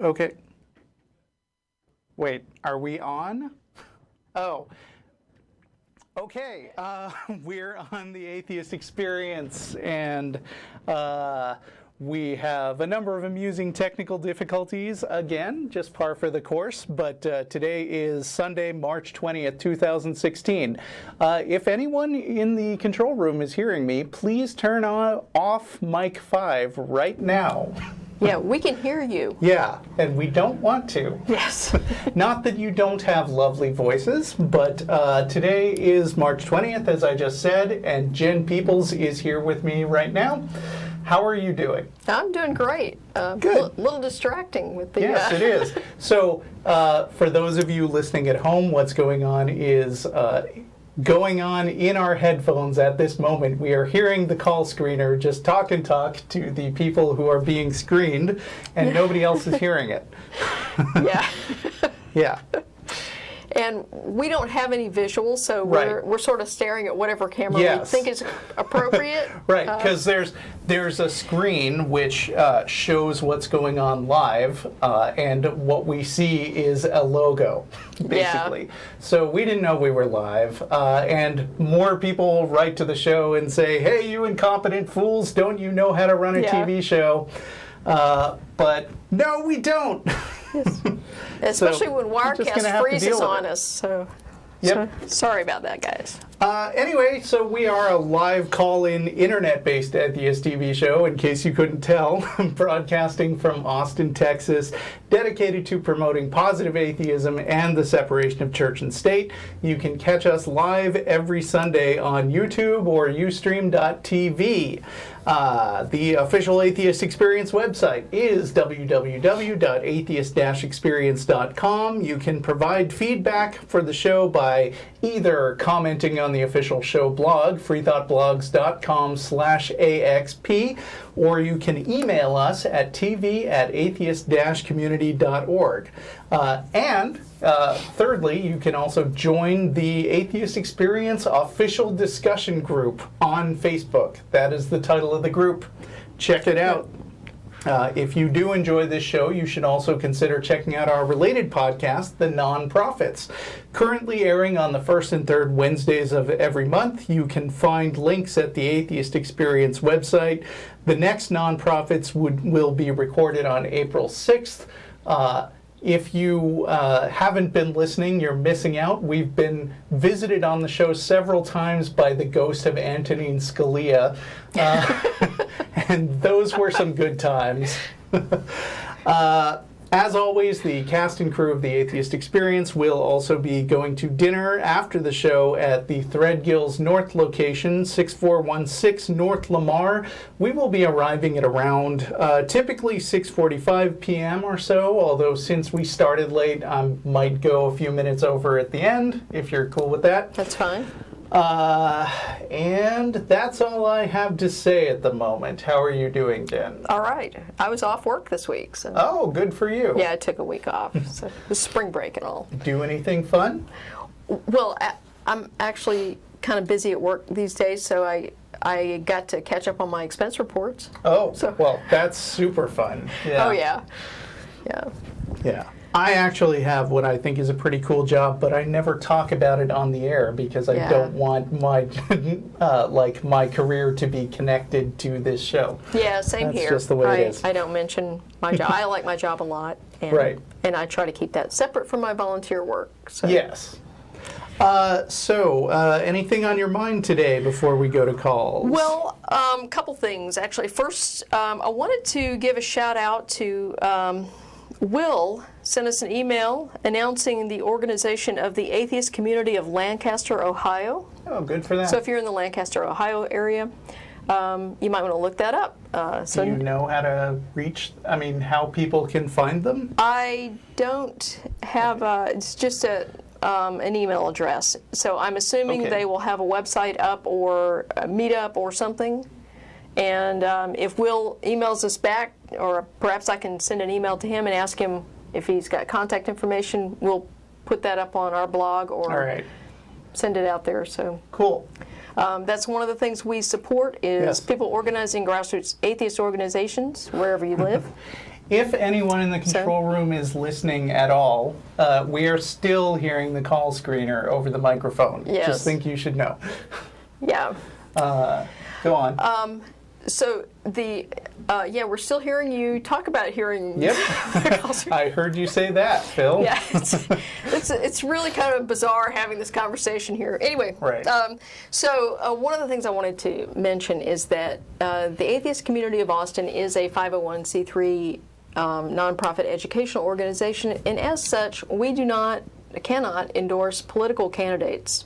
Okay. Wait, are we on? Oh. Okay, we're on the Atheist Experience, and we have a number of amusing technical difficulties, again, just par for the course, but today is Sunday, March 20th, 2016. If anyone in the control room is hearing me, please turn off mic 5 right now. Yeah, we can hear you. Yeah, and we don't want to. Yes. Not that you don't have lovely voices, but today is March 20th, as I just said, and Jenn Peeples is here with me right now. How are you doing? I'm doing great. Good. A little distracting with the... Yes, it is. So, for those of you listening at home, what's going on is... going on in our headphones at this moment. We are hearing the call screener just talk and talk to the people who are being screened, and nobody else is hearing it. Yeah. Yeah. And we don't have any visuals, so we're sort of staring at whatever camera we think is appropriate. Right, because there's a screen which shows what's going on live, and what we see is a logo, basically. Yeah. So we didn't know we were live, and more people write to the show and say, "Hey, you incompetent fools, don't you know how to run a TV show?" But no, we don't. Yes. Especially when Wirecast freezes on us. So, sorry about that, guys. Anyway, so we are a live call-in, internet-based atheist TV show, in case you couldn't tell, broadcasting from Austin, Texas, dedicated to promoting positive atheism and the separation of church and state. You can catch us live every Sunday on YouTube or Ustream.tv. The official Atheist Experience website is www.atheist-experience.com. You can provide feedback for the show by either commenting on the official show blog, freethoughtblogs.com/AXP, or you can email us at tv@atheist-community.org. And thirdly, you can also join the Atheist Experience official discussion group on Facebook. That is the title of the group. Check it out. If you do enjoy this show, you should also consider checking out our related podcast, The Non-Prophets. Currently airing on the first and third Wednesdays of every month. You can find links at the Atheist Experience website. The next Non-Prophets will be recorded on April 6th. If you haven't been listening, you're missing out. We've been visited on the show several times by the ghost of Antonin Scalia, and those were some good times. As always, the cast and crew of the Atheist Experience will also be going to dinner after the show at the Threadgill's North location, 6416 North Lamar. We will be arriving at around typically 6:45 p.m. or so, although since we started late, I might go a few minutes over at the end, if you're cool with that. That's fine. And that's all I have to say at the moment. How are you doing, Jenn? All right. I was off work this week. So. Oh, good for you. Yeah, I took a week off. So it was spring break and all. Do anything fun? Well, I'm actually kind of busy at work these days, so I got to catch up on my expense reports. Oh, well, that's super fun. Yeah. Oh, yeah. Yeah. Yeah. I actually have what I think is a pretty cool job, but I never talk about it on the air because I don't want my my career to be connected to this show. Yeah, same here. That's just the way it is. I don't mention my job. I like my job a lot, and, and I try to keep that separate from my volunteer work. So. Yes. Anything on your mind today before we go to calls? Well, a couple things, actually. First, I wanted to give a shout out to Will sent us an email announcing the organization of the Atheist Community of Lancaster, Ohio. Oh, good for that. So if you're in the Lancaster, Ohio area, you might want to look that up. Do you know how to how people can find them? I don't have, it's just an email address. So I'm assuming they will have a website up or a meetup or something. And if Will emails us back, or perhaps I can send an email to him and ask him if he's got contact information, we'll put that up on our blog or send it out there. So cool. That's one of the things we support is people organizing grassroots atheist organizations wherever you live. if anyone in the control room is listening at all, we are still hearing the call screener over the microphone. Yes. Just think you should know. Yeah. Go on. So we're still hearing you talk about hearing. Yep. I heard you say that, Phil. Yeah, it's really kind of bizarre having this conversation here. Anyway, right. So one of the things I wanted to mention is that the Atheist Community of Austin is a 501c3 nonprofit educational organization, and as such, we cannot endorse political candidates.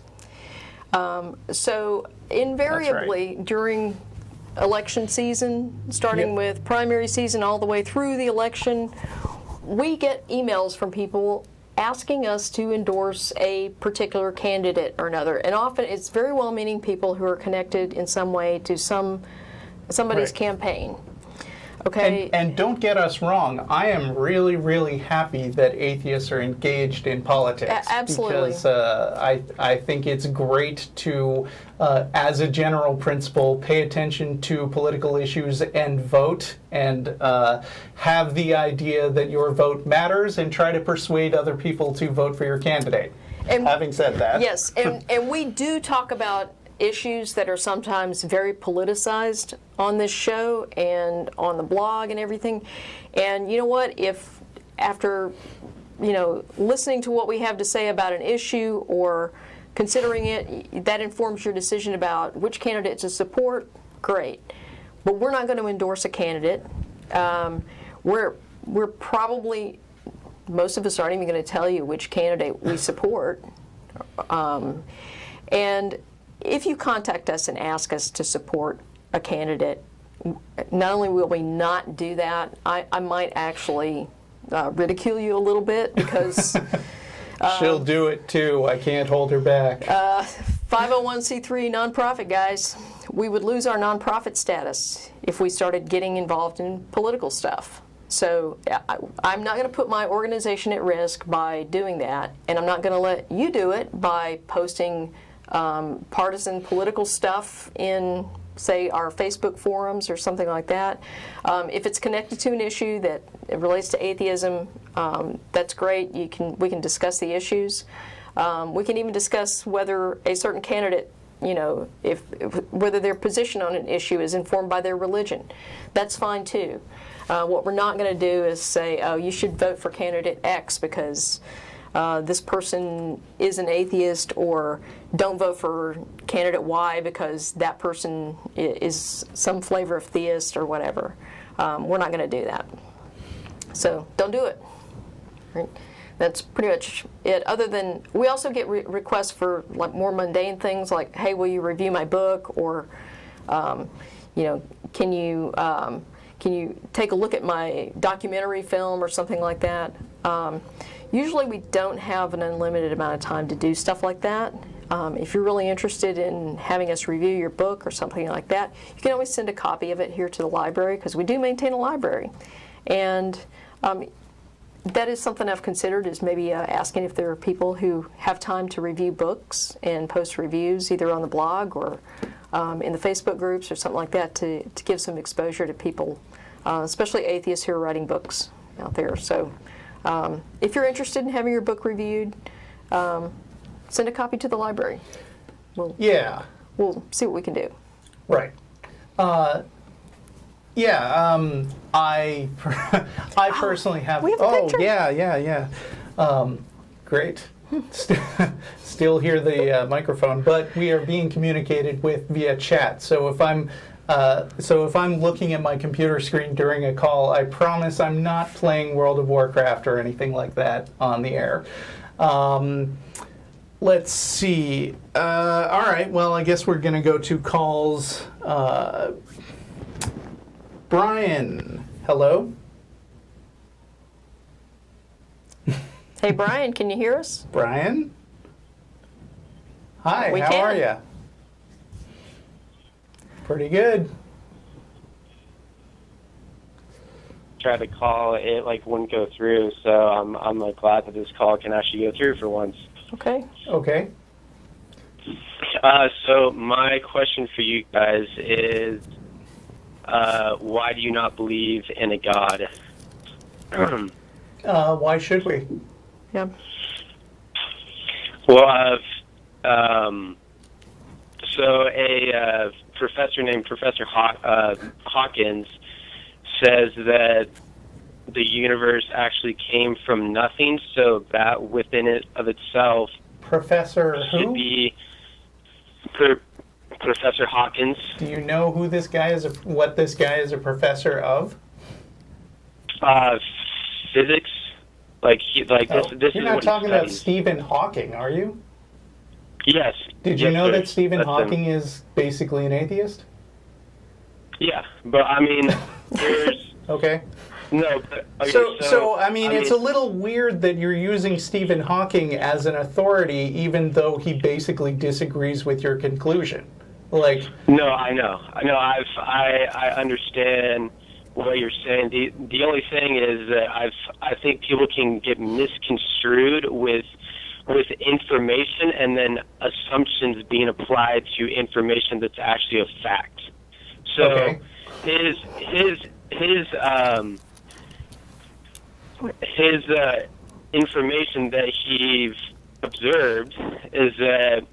So invariably during election season, starting with primary season all the way through the election, we get emails from people asking us to endorse a particular candidate or another. And often it's very well-meaning people who are connected in some way to somebody's campaign. Okay. And don't get us wrong, I am really, really happy that atheists are engaged in politics. Absolutely. Because I think it's great to, as a general principle, pay attention to political issues and vote, and have the idea that your vote matters and try to persuade other people to vote for your candidate. And having said that. Yes, and we do talk about issues that are sometimes very politicized on this show and on the blog and everything. And you know what? If after, listening to what we have to say about an issue or considering it, that informs your decision about which candidate to support, great. But we're not going to endorse a candidate. We're probably, most of us aren't even going to tell you which candidate we support. And if you contact us and ask us to support a candidate, not only will we not do that, I might actually ridicule you a little bit because... She'll do it too. I can't hold her back. 501c3 nonprofit, guys. We would lose our nonprofit status if we started getting involved in political stuff. So I'm not going to put my organization at risk by doing that, and I'm not going to let you do it by posting partisan political stuff in, say, our Facebook forums or something like that. If it's connected to an issue that relates to atheism, that's great. We can discuss the issues. We can even discuss whether a certain candidate, whether their position on an issue is informed by their religion. That's fine too. What we're not going to do is say, oh, you should vote for candidate X because this person is an atheist, or don't vote for candidate Y because that person is some flavor of theist or whatever. We're not going to do that. So don't do it. Right? That's pretty much it. Other than, we also get requests for like more mundane things like, hey, will you review my book? Or, can you take a look at my documentary film or something like that? Usually we don't have an unlimited amount of time to do stuff like that. If you're really interested in having us review your book or something like that, you can always send a copy of it here to the library, because we do maintain a library. And that is something I've considered, is maybe asking if there are people who have time to review books and post reviews either on the blog or in the Facebook groups or something like that, to give some exposure to people, especially atheists who are writing books out there. So if you're interested in having your book reviewed, send a copy to the library. We'll see what we can do. Right. I personally have. We have a picture. Yeah. Great. Still hear the microphone, but we are being communicated with via chat. So if I'm looking at my computer screen during a call, I promise I'm not playing World of Warcraft or anything like that on the air. Let's see. All right. Well, I guess we're going to go to calls. Brian, hello. Hey, Brian, can you hear us? Brian? Hi, We how can. are you? Pretty good. Tried to call, it wouldn't go through, so I'm glad that this call can actually go through for once. Okay. Okay. So my question for you guys is, why do you not believe in a God? Why should we? Yeah. Well, so a professor named Professor Hawkins says that the universe actually came from nothing, so that within it of itself Professor should who? be Professor Hawkins. Do you know who this guy is? What this guy is a professor of? Physics. This You're is not what talking he about studies. Stephen Hawking, are you? Yes. Did you Yes, know sir. that Stephen That's him. Hawking is basically an atheist? Yeah, but I mean, there's Okay. no. But, okay, So I mean, it's a little weird that you're using Stephen Hawking as an authority, even though he basically disagrees with your conclusion. Like, No, I know. I understand what you're saying. The only thing is that I think people can get misconstrued with information and then assumptions being applied to information that's actually a fact. So Okay. his information that he observed is that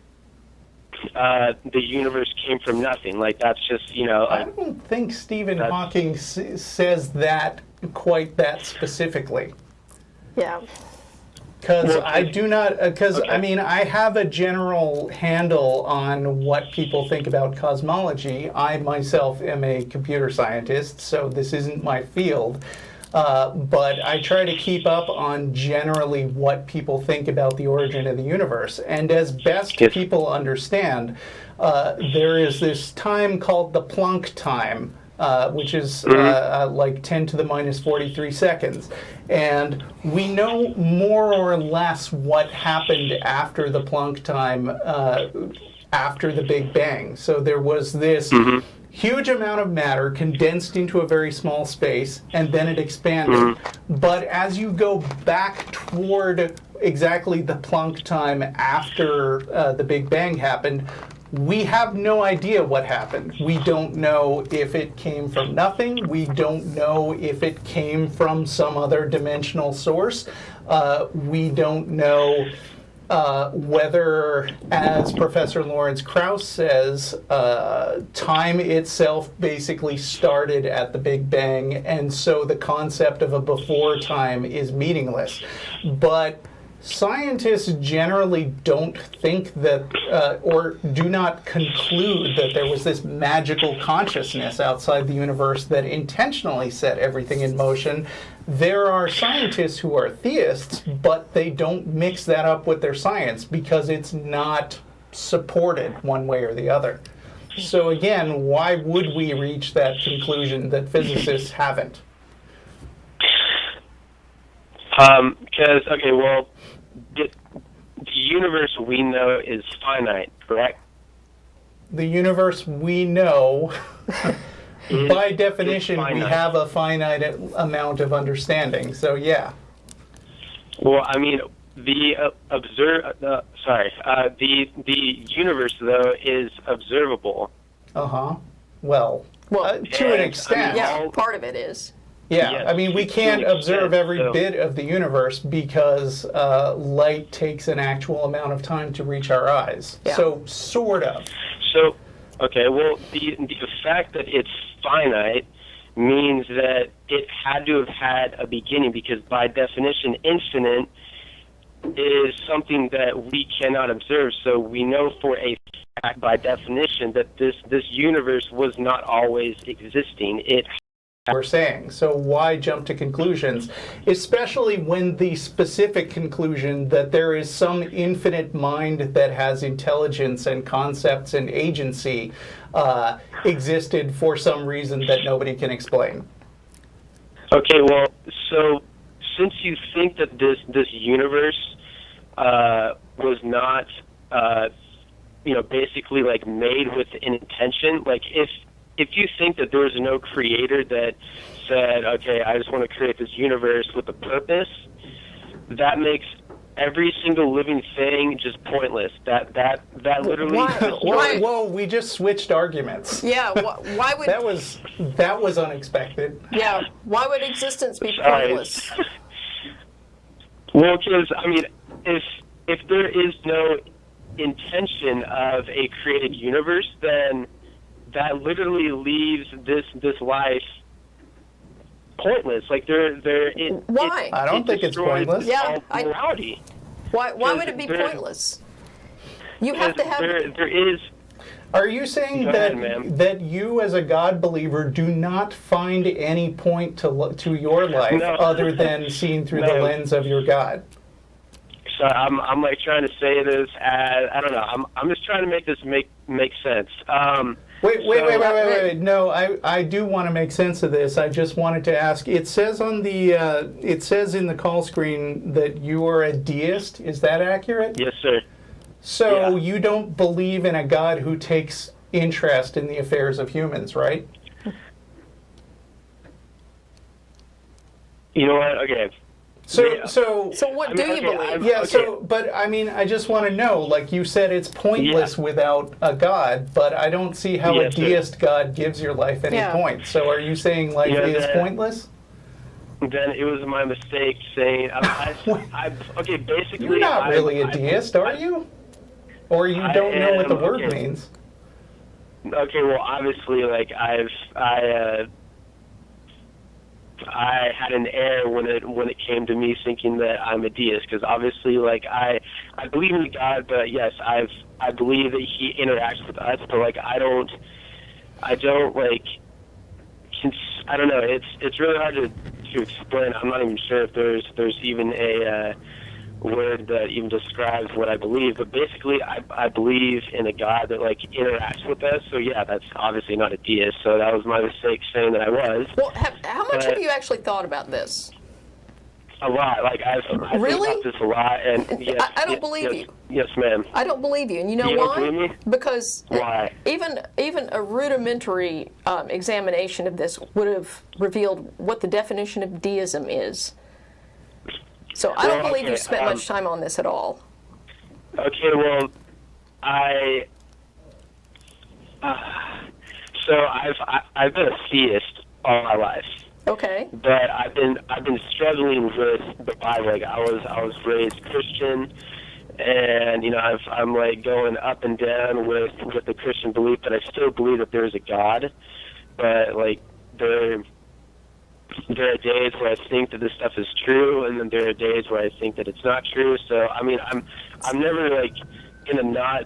the universe came from nothing. Like, that's just, I don't think Stephen Hawking says that quite that specifically. Yeah. Because Well, I do not, because okay. I mean, I have a general handle on what people think about cosmology. I myself am a computer scientist, so this isn't my field. But I try to keep up on generally what people think about the origin of the universe. And as best Yes. people understand, there is this time called the Planck time, which is like 10 to the minus 43 seconds. And we know more or less what happened after the Planck time, after the Big Bang. So there was this huge amount of matter condensed into a very small space, and then it expanded. But as you go back toward exactly the Planck time after the Big Bang happened, we have no idea what happened. We don't know if it came from nothing. We don't know if it came from some other dimensional source. We don't know whether, as Professor Lawrence Krauss says, time itself basically started at the Big Bang, and so the concept of a before time is meaningless. But scientists generally don't think that, or do not conclude that there was this magical consciousness outside the universe that intentionally set everything in motion. There are scientists who are theists, but they don't mix that up with their science because it's not supported one way or the other. So again, why would we reach that conclusion that physicists haven't? Because, okay, well, the universe we know is finite, correct? The universe we know, by definition, we finite. have a finite amount of understanding. So yeah. Well, I mean, the universe though is observable. Well, to an extent. Yeah, part of it is. Yeah, Yes, I mean, we to can't an observe extent, every so- bit of the universe because light takes an actual amount of time to reach our eyes. Yeah. So, sort of. So, okay, well, the fact that it's finite means that it had to have had a beginning, because by definition, infinite is something that we cannot observe. So we know for a fact, by definition, that this universe was not always existing. It We're saying. So why jump to conclusions, especially when the specific conclusion that there is some infinite mind that has intelligence and concepts and agency existed for some reason that nobody can explain. Okay, well, so since you think that this universe was not, basically like made with an intention, like if you think that there was no creator that said, okay, I just want to create this universe with a purpose, that makes every single living thing just pointless. That literally. Whoa, we just switched arguments. Yeah, why would... That was unexpected. Yeah, why would existence be pointless? Well, because, I mean, if there is no intention of a created universe, then that literally leaves this life pointless. Like why? I don't think it's pointless. Yeah, morality. Why would it be pointless? You have to have. There is. Are you saying that you, as a God believer, do not find any point to your life other than seen through the lens of your God? So I'm like trying to say this as, I don't know. I'm just trying to make this make sense. Wait. No, I do want to make sense of this. I just wanted to ask. It says in the call screen that you are a deist. Is that accurate? Yes, sir. So you don't believe in a God who takes interest in the affairs of humans, right? You know what? Okay. So what do you believe? Yeah. Okay. But I mean, I just want to know. Like you said, it's pointless without a God. But I don't see how a deist God gives your life any point. So are you saying life is pointless? Then it was my mistake saying. Okay, basically. You're not really a deist, are you? Or you don't know what the word means? Okay. Well, obviously, like I had an error when it came to me thinking that I'm a deist, because obviously, like I believe in God, but yes, I believe that He interacts with us, but like I don't like, I don't know. It's really hard to explain. I'm not even sure if there's even a word that even describes what I believe, but basically I believe in a God that like interacts with us. So yeah, that's obviously not a deist. So that was my mistake saying that I was. Well, how much have you actually thought about this? A lot. Like I've really? thought about this a lot, and yes, I don't believe you. Yes, ma'am. I don't believe you, and you know why? Don't believe me? Because why? Even a rudimentary examination of this would have revealed what the definition of deism is. So I don't believe you spent much time on this at all. Okay, well, so I've been a theist all my life. Okay. But I've been struggling with the Bible. Like I was raised Christian, and you know I'm like going up and down with the Christian belief, but I still believe that there's a God. But like there are days where I think that this stuff is true, and then there are days where I think that it's not true. So I mean, I'm never like gonna not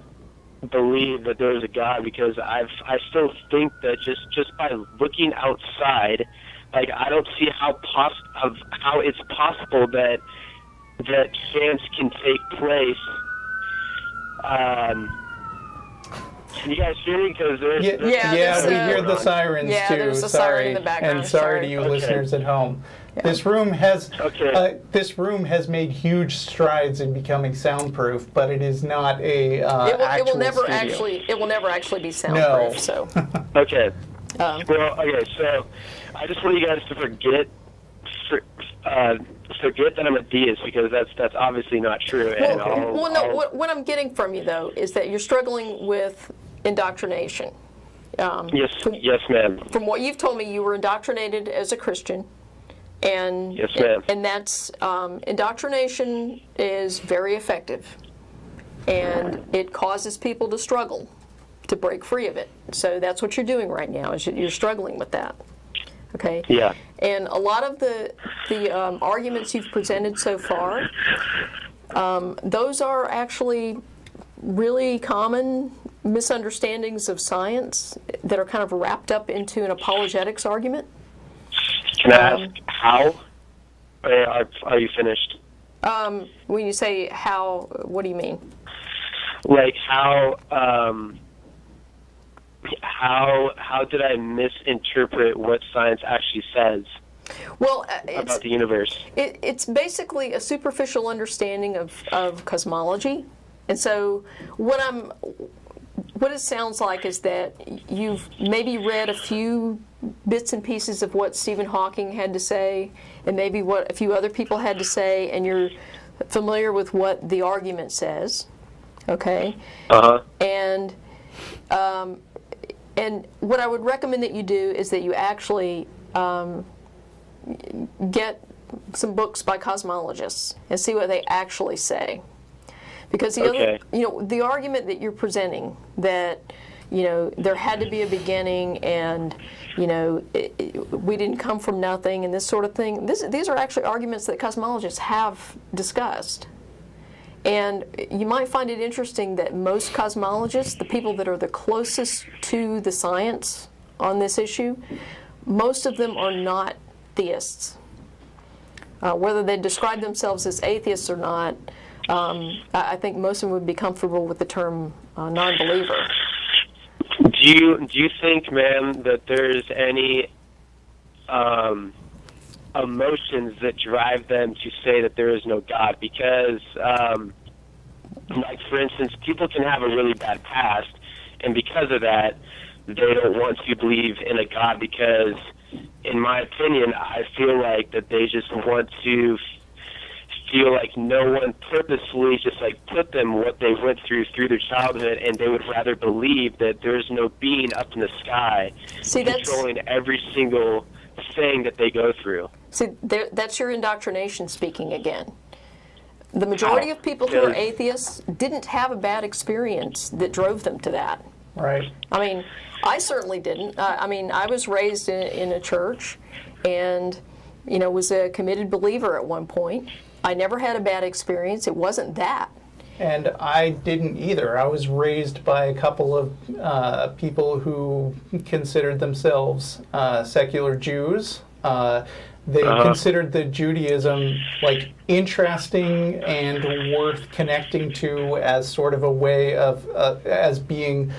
believe that there's a God, because I still think that just by looking outside, like I don't see how it's possible that chance can take place. Can you guys hear me? Because we hear the sirens too. There's a siren in the background. And sorry to you listeners at home. Yeah. This room has made huge strides in becoming soundproof, but it is not a it will never studio. actually be soundproof. No. So okay. So I just want you guys to forget that I'm a deist, because that's obviously not true. What I'm getting from you though is that you're struggling with indoctrination. Yes, ma'am. From what you've told me, you were indoctrinated as a Christian, and yes, ma'am. And that's indoctrination is very effective, and it causes people to struggle to break free of it. So that's what you're doing right now, is you're struggling with that. Okay. Yeah. And a lot of the arguments you've presented so far, those are actually really common misunderstandings of science that are kind of wrapped up into an apologetics argument. Can I ask how? Are you finished? When you say how, what do you mean? Like how did I misinterpret what science actually says about the universe? It's basically a superficial understanding of cosmology. And so what it sounds like is that you've maybe read a few bits and pieces of what Stephen Hawking had to say, and maybe what a few other people had to say, and you're familiar with what the argument says, okay? And what I would recommend that you do is that you actually get some books by cosmologists and see what they actually say. Because the argument that you're presenting, that there had to be a beginning, and we didn't come from nothing, and this sort of thing. These are actually arguments that cosmologists have discussed. And you might find it interesting that most cosmologists, the people that are the closest to the science on this issue, most of them are not theists. Whether they describe themselves as atheists or not, I think most of them would be comfortable with the term non-believer. Do you think, ma'am, that there's any emotions that drive them to say that there is no God? Because, like, for instance, people can have a really bad past, and because of that, they don't want to believe in a God because, in my opinion, I feel like that they just want to feel like no one purposefully just like put them what they went through their childhood, and they would rather believe that there's no being up in the sky controlling every single thing that they go through. See, that's your indoctrination speaking again. The majority of people who are atheists didn't have a bad experience that drove them to that. Right. I mean, I certainly didn't. I was raised in a church and, was a committed believer at one point. I never had a bad experience. It wasn't that. And I didn't either. I was raised by a couple of people who considered themselves secular Jews. They considered the Judaism like interesting and worth connecting to as sort of a way of as being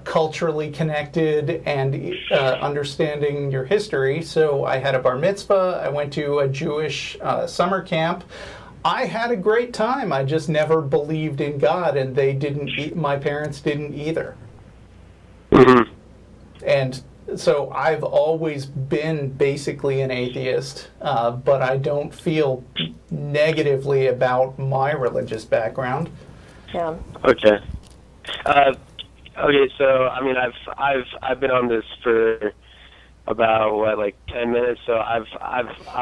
culturally connected and understanding your history. So I had a bar mitzvah. I went to a Jewish summer camp. I had a great time. I just never believed in God, and they didn't. My parents didn't either. Mm-hmm. And so I've always been basically an atheist, but I don't feel negatively about my religious background. Yeah. Okay. Okay. So I've been on this for about 10 minutes. So I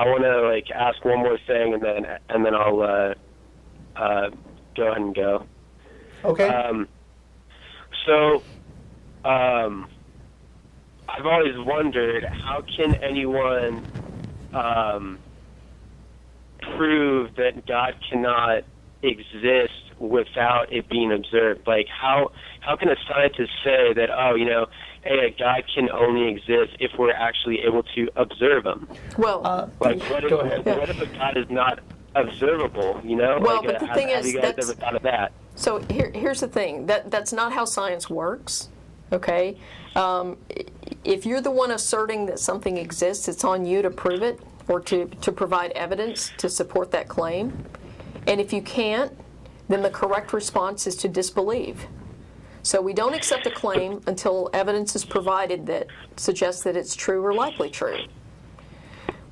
want to ask one more thing, and then I'll go ahead and go. Okay. So I've always wondered, how can anyone prove that God cannot exist without it being observed? Like, how can a scientist say that, hey, a God can only exist if we're actually able to observe him? Well, what if a God is not observable? Well, but the thing is, have you guys ever thought of that? So here's the thing. That's not how science works. Okay. If you're the one asserting that something exists, it's on you to prove it or to provide evidence to support that claim. And if you can't, then the correct response is to disbelieve. So we don't accept a claim until evidence is provided that suggests that it's true or likely true.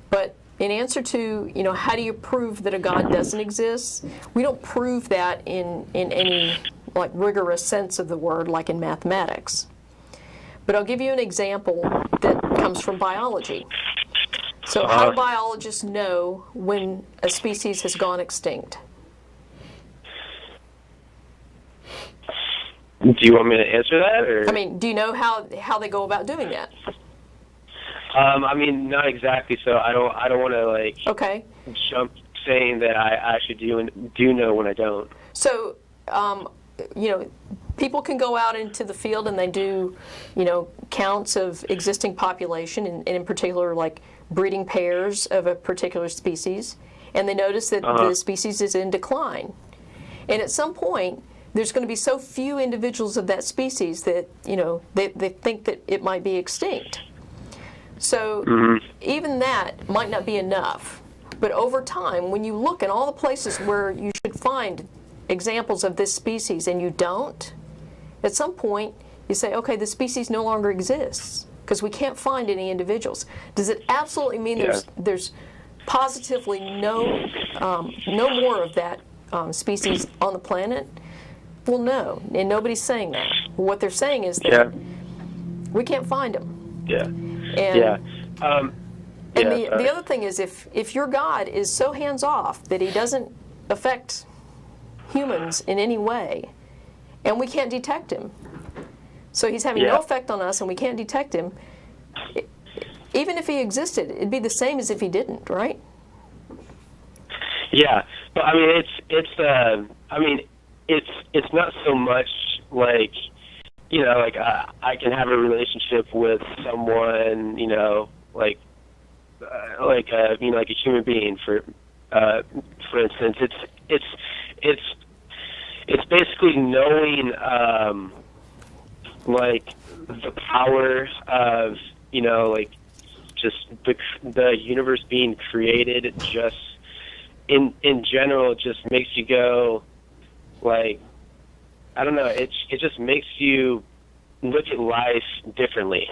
But in answer to, how do you prove that a God doesn't exist? We don't prove that in any rigorous sense of the word, like in mathematics. But I'll give you an example that comes from biology. So how do biologists know when a species has gone extinct? Do you want me to answer that? Or? Do you know how they go about doing that? Not exactly. So I don't want to okay. jump saying that I actually do know when I don't. So people can go out into the field and they do counts of existing population, and in particular breeding pairs of a particular species, and they notice that the species is in decline. And at some point, there's going to be so few individuals of that species that they think that it might be extinct. So even that might not be enough. But over time, when you look in all the places where you should find examples of this species and you don't, at some point you say, okay, the species no longer exists because we can't find any individuals. Does it absolutely mean there's positively no more of that species on the planet, well, no, and nobody's saying that. What they're saying is that we can't find them. Yeah. And, and the other thing is, if your God is so hands-off that he doesn't affect humans in any way, and we can't detect him, so he's having no effect on us and we can't detect him, even if he existed, it'd be the same as if he didn't, right? Yeah, but I mean, it's not so much like, you know, like I can have a relationship with someone, you know, like a human being, for instance. It's basically knowing like the power of, you know, like just the universe being created. Just in general, it just makes you go, like, I don't know, it just makes you look at life differently.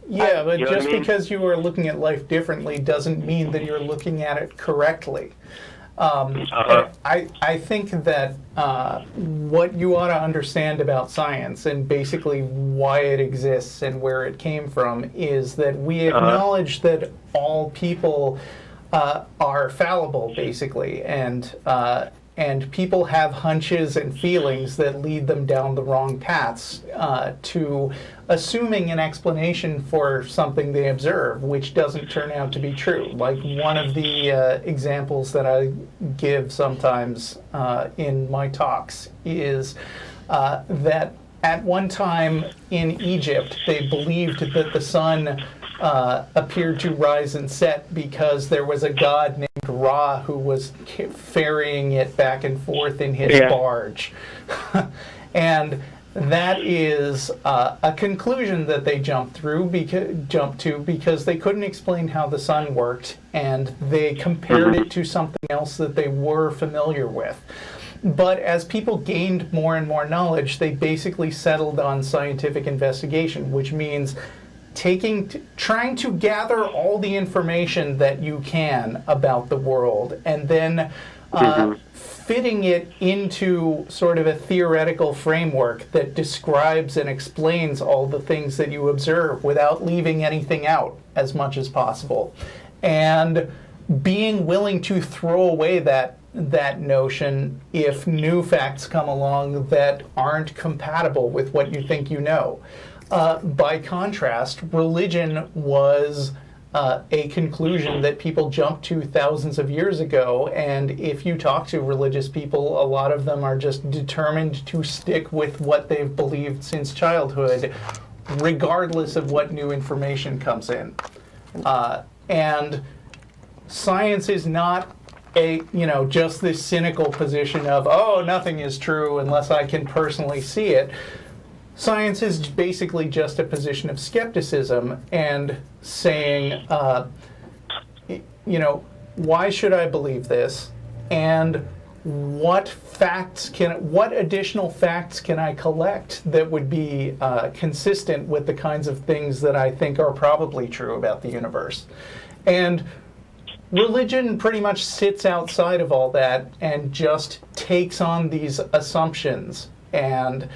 Yeah, but you know just what I mean? because you are looking at life differently doesn't mean that you're looking at it correctly. I think that what you ought to understand about science, and basically why it exists and where it came from, is that we acknowledge that all people are fallible, basically, and people have hunches and feelings that lead them down the wrong paths to assuming an explanation for something they observe, which doesn't turn out to be true. Like one of the examples that I give sometimes in my talks is that at one time in Egypt, they believed that the sun appeared to rise and set because there was a god named Ra who was ferrying it back and forth in his barge. And that is a conclusion that they jumped to because they couldn't explain how the sun worked, and they compared it to something else that they were familiar with. But as people gained more and more knowledge, they basically settled on scientific investigation, which means trying to gather all the information that you can about the world, and then fitting it into sort of a theoretical framework that describes and explains all the things that you observe without leaving anything out as much as possible. And being willing to throw away that notion if new facts come along that aren't compatible with what you think you know. By contrast, religion was a conclusion that people jumped to thousands of years ago, and if you talk to religious people, a lot of them are just determined to stick with what they've believed since childhood, regardless of what new information comes in. And science is not just this cynical position of, oh, nothing is true unless I can personally see it. Science is basically just a position of skepticism and saying, why should I believe this? And what additional facts can I collect that would be consistent with the kinds of things that I think are probably true about the universe? And religion pretty much sits outside of all that and just takes on these assumptions and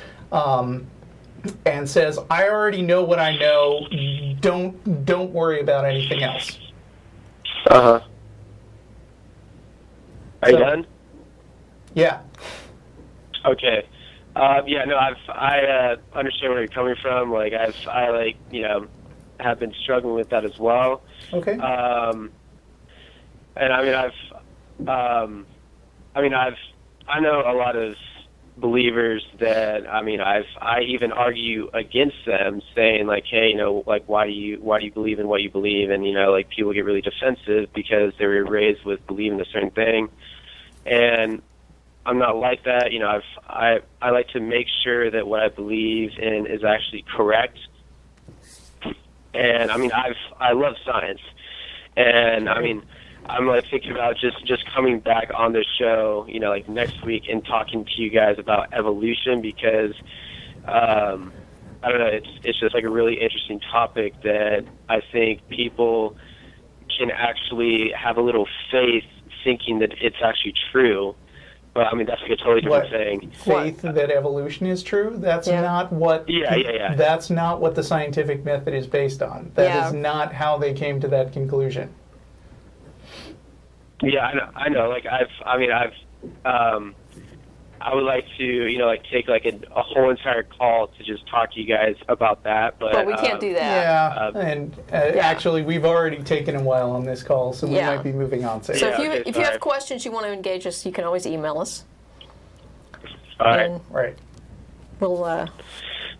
says, I already know what I know, don't worry about anything else. Are you done? Yeah. Okay. I understand where you're coming from. Like I have been struggling with that as well. Okay. And I know a lot of believers that I even argue against them, saying like, hey, like why do you believe in what you believe? And like people get really defensive because they were raised with believing a certain thing, and I'm not like that. I like to make sure that what I believe in is actually correct. And I love science, and I'm like thinking about just coming back on the show, like next week and talking to you guys about evolution, because I don't know, it's just like a really interesting topic that I think people can actually have a little faith thinking that it's actually true. But I mean, that's like a totally different thing. Faith that evolution is true? That's not what. Yeah. That's not what the scientific method is based on. That is not how they came to that conclusion. Yeah, I know. Like I would like to, take like a whole entire call to just talk to you guys about that. But we can't do that. Yeah, and actually, we've already taken a while on this call, so we might be moving on soon. So if you have questions you want to engage us, you can always email us. All right. And right. We'll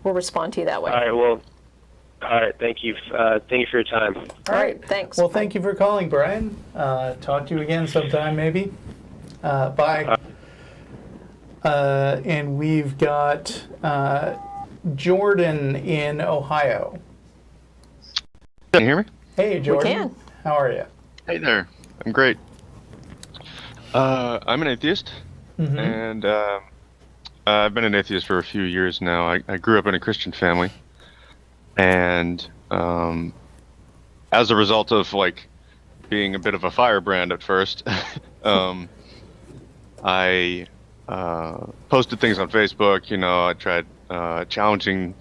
respond to you that way. All right. Well. All right. Thank you. Thank you for your time. All right. Thanks. Well, thank you for calling, Brian. Talk to you again sometime, maybe. Bye. And we've got Jordan in Ohio. Can you hear me? Hey, Jordan. We can. How are you? Hey there. I'm great. I'm an atheist, and I've been an atheist for a few years now. I grew up in a Christian family, and as a result of being a bit of a firebrand at first, I posted things on Facebook. I tried challenging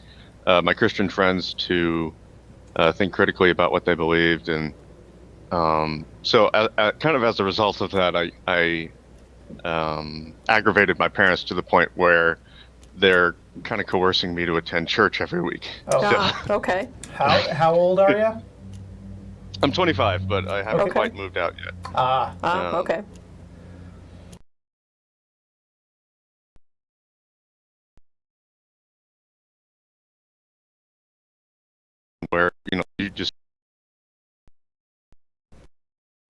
my Christian friends to think critically about what they believed, and so kind of as a result of that, I aggravated my parents to the point where they're kind of coercing me to attend church every week. Oh, okay. How old are you? I'm 25, but I haven't quite moved out yet. Okay. Where you just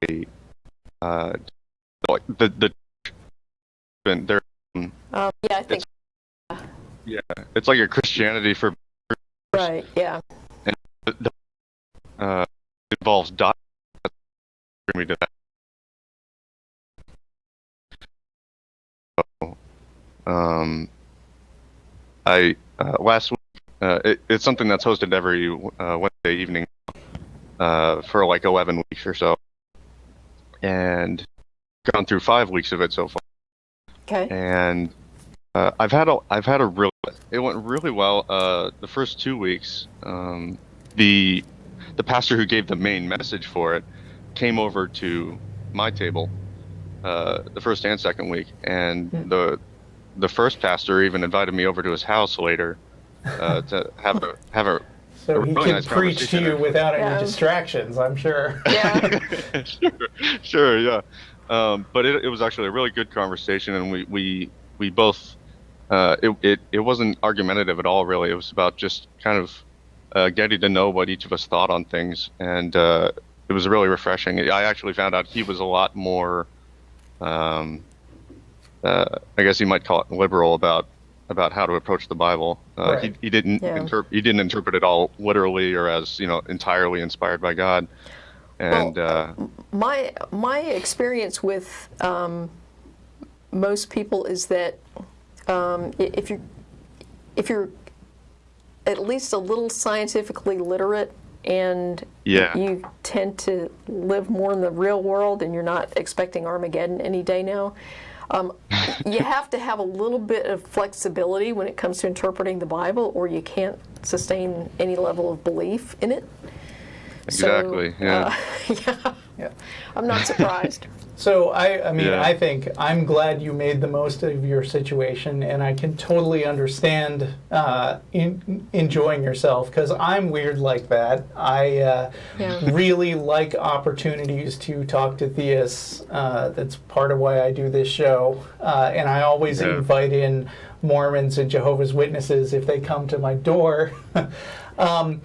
the there. Yeah, I think. It's like a Christianity for. Right. Yeah. And it involves doctrine. Me to that. So, I last week. It's something that's hosted every Wednesday evening for like 11 weeks or so, and gone through 5 weeks of it so far. Okay. And I've had a real. It went really well. The first 2 weeks, the pastor who gave the main message for it came over to my table the first and second week, and the first pastor even invited me over to his house later. To have a so he really could nice preach to you without any distractions, I'm sure. Yeah. sure, yeah. But it was actually a really good conversation, and we both it wasn't argumentative at all, really. It was about just kind of getting to know what each of us thought on things, and it was really refreshing. I actually found out he was a lot more I guess you might call it liberal about how to approach the Bible. Right. He didn't interpret it all literally or as entirely inspired by God. And my experience with most people is that if you're at least a little scientifically literate and you tend to live more in the real world and you're not expecting Armageddon any day now. You have to have a little bit of flexibility when it comes to interpreting the Bible, or you can't sustain any level of belief in it. Exactly. So, yeah. I'm not surprised. So I think I'm glad you made the most of your situation, and I can totally understand enjoying yourself, because I'm weird like that. I really like opportunities to talk to theists. That's part of why I do this show, and I always invite in Mormons and Jehovah's Witnesses if they come to my door. I'd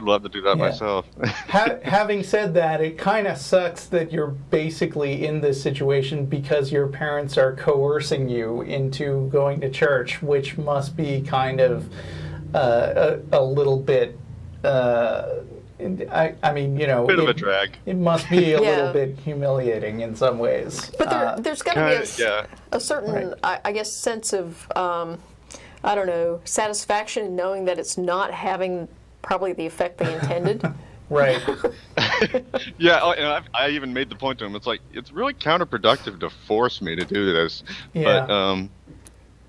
love to do that myself. Having said that, it kind of sucks that you're basically in this situation because your parents are coercing you into going to church, which must be kind of a little bit. I mean, bit of a drag. It must be a little bit humiliating in some ways. But there's got to be a certain, I guess, sense of. I don't know, satisfaction in knowing that it's not having probably the effect they intended. Right. Yeah, and I even made the point to him. It's like it's really counterproductive to force me to do this. Yeah.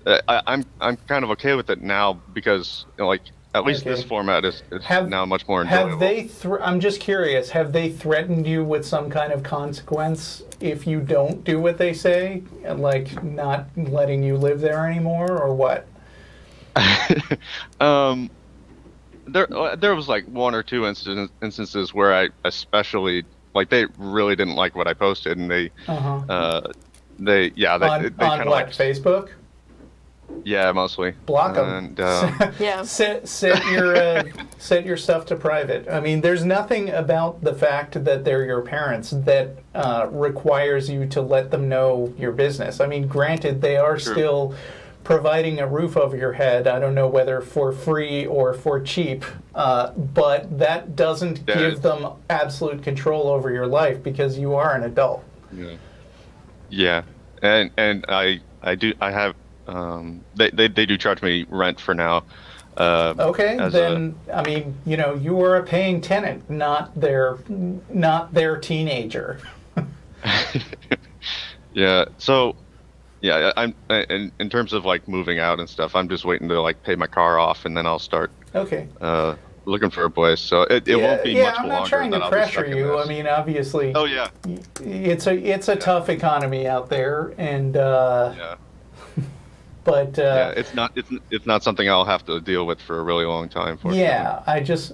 But I'm kind of okay with it now because like at least this Okay. format is Have- now much more enjoyable. Have they? I'm just curious. Have they threatened you with some kind of consequence if you don't do what they say, and like not letting you live there anymore, or what? There was like one or two instances where I especially like they really didn't like what I posted, and they On they kind of what? like Facebook? yeah, mostly Block them. And Yeah. Set your stuff to private. I mean, there's nothing about the fact that they're your parents that requires you to let them know your business. I mean, granted, they are True. still providing a roof over your head. I don't know whether for free or for cheap, but that doesn't Yeah. give them absolute control over your life because you are an adult. yeah, and I have they do charge me rent for now. Okay, as then I mean, you are a paying tenant, not their teenager. Yeah, so yeah, I'm in terms of like moving out and stuff. I'm just waiting to like pay my car off, and then I'll start Okay. looking for a place. So it won't be much I'm longer not trying than to I'll be pressure stuck in you. this. I mean, obviously, Oh yeah, it's a tough economy out there, and yeah, but yeah. It's not something I'll have to deal with for a really long time. Fortunately. yeah, I just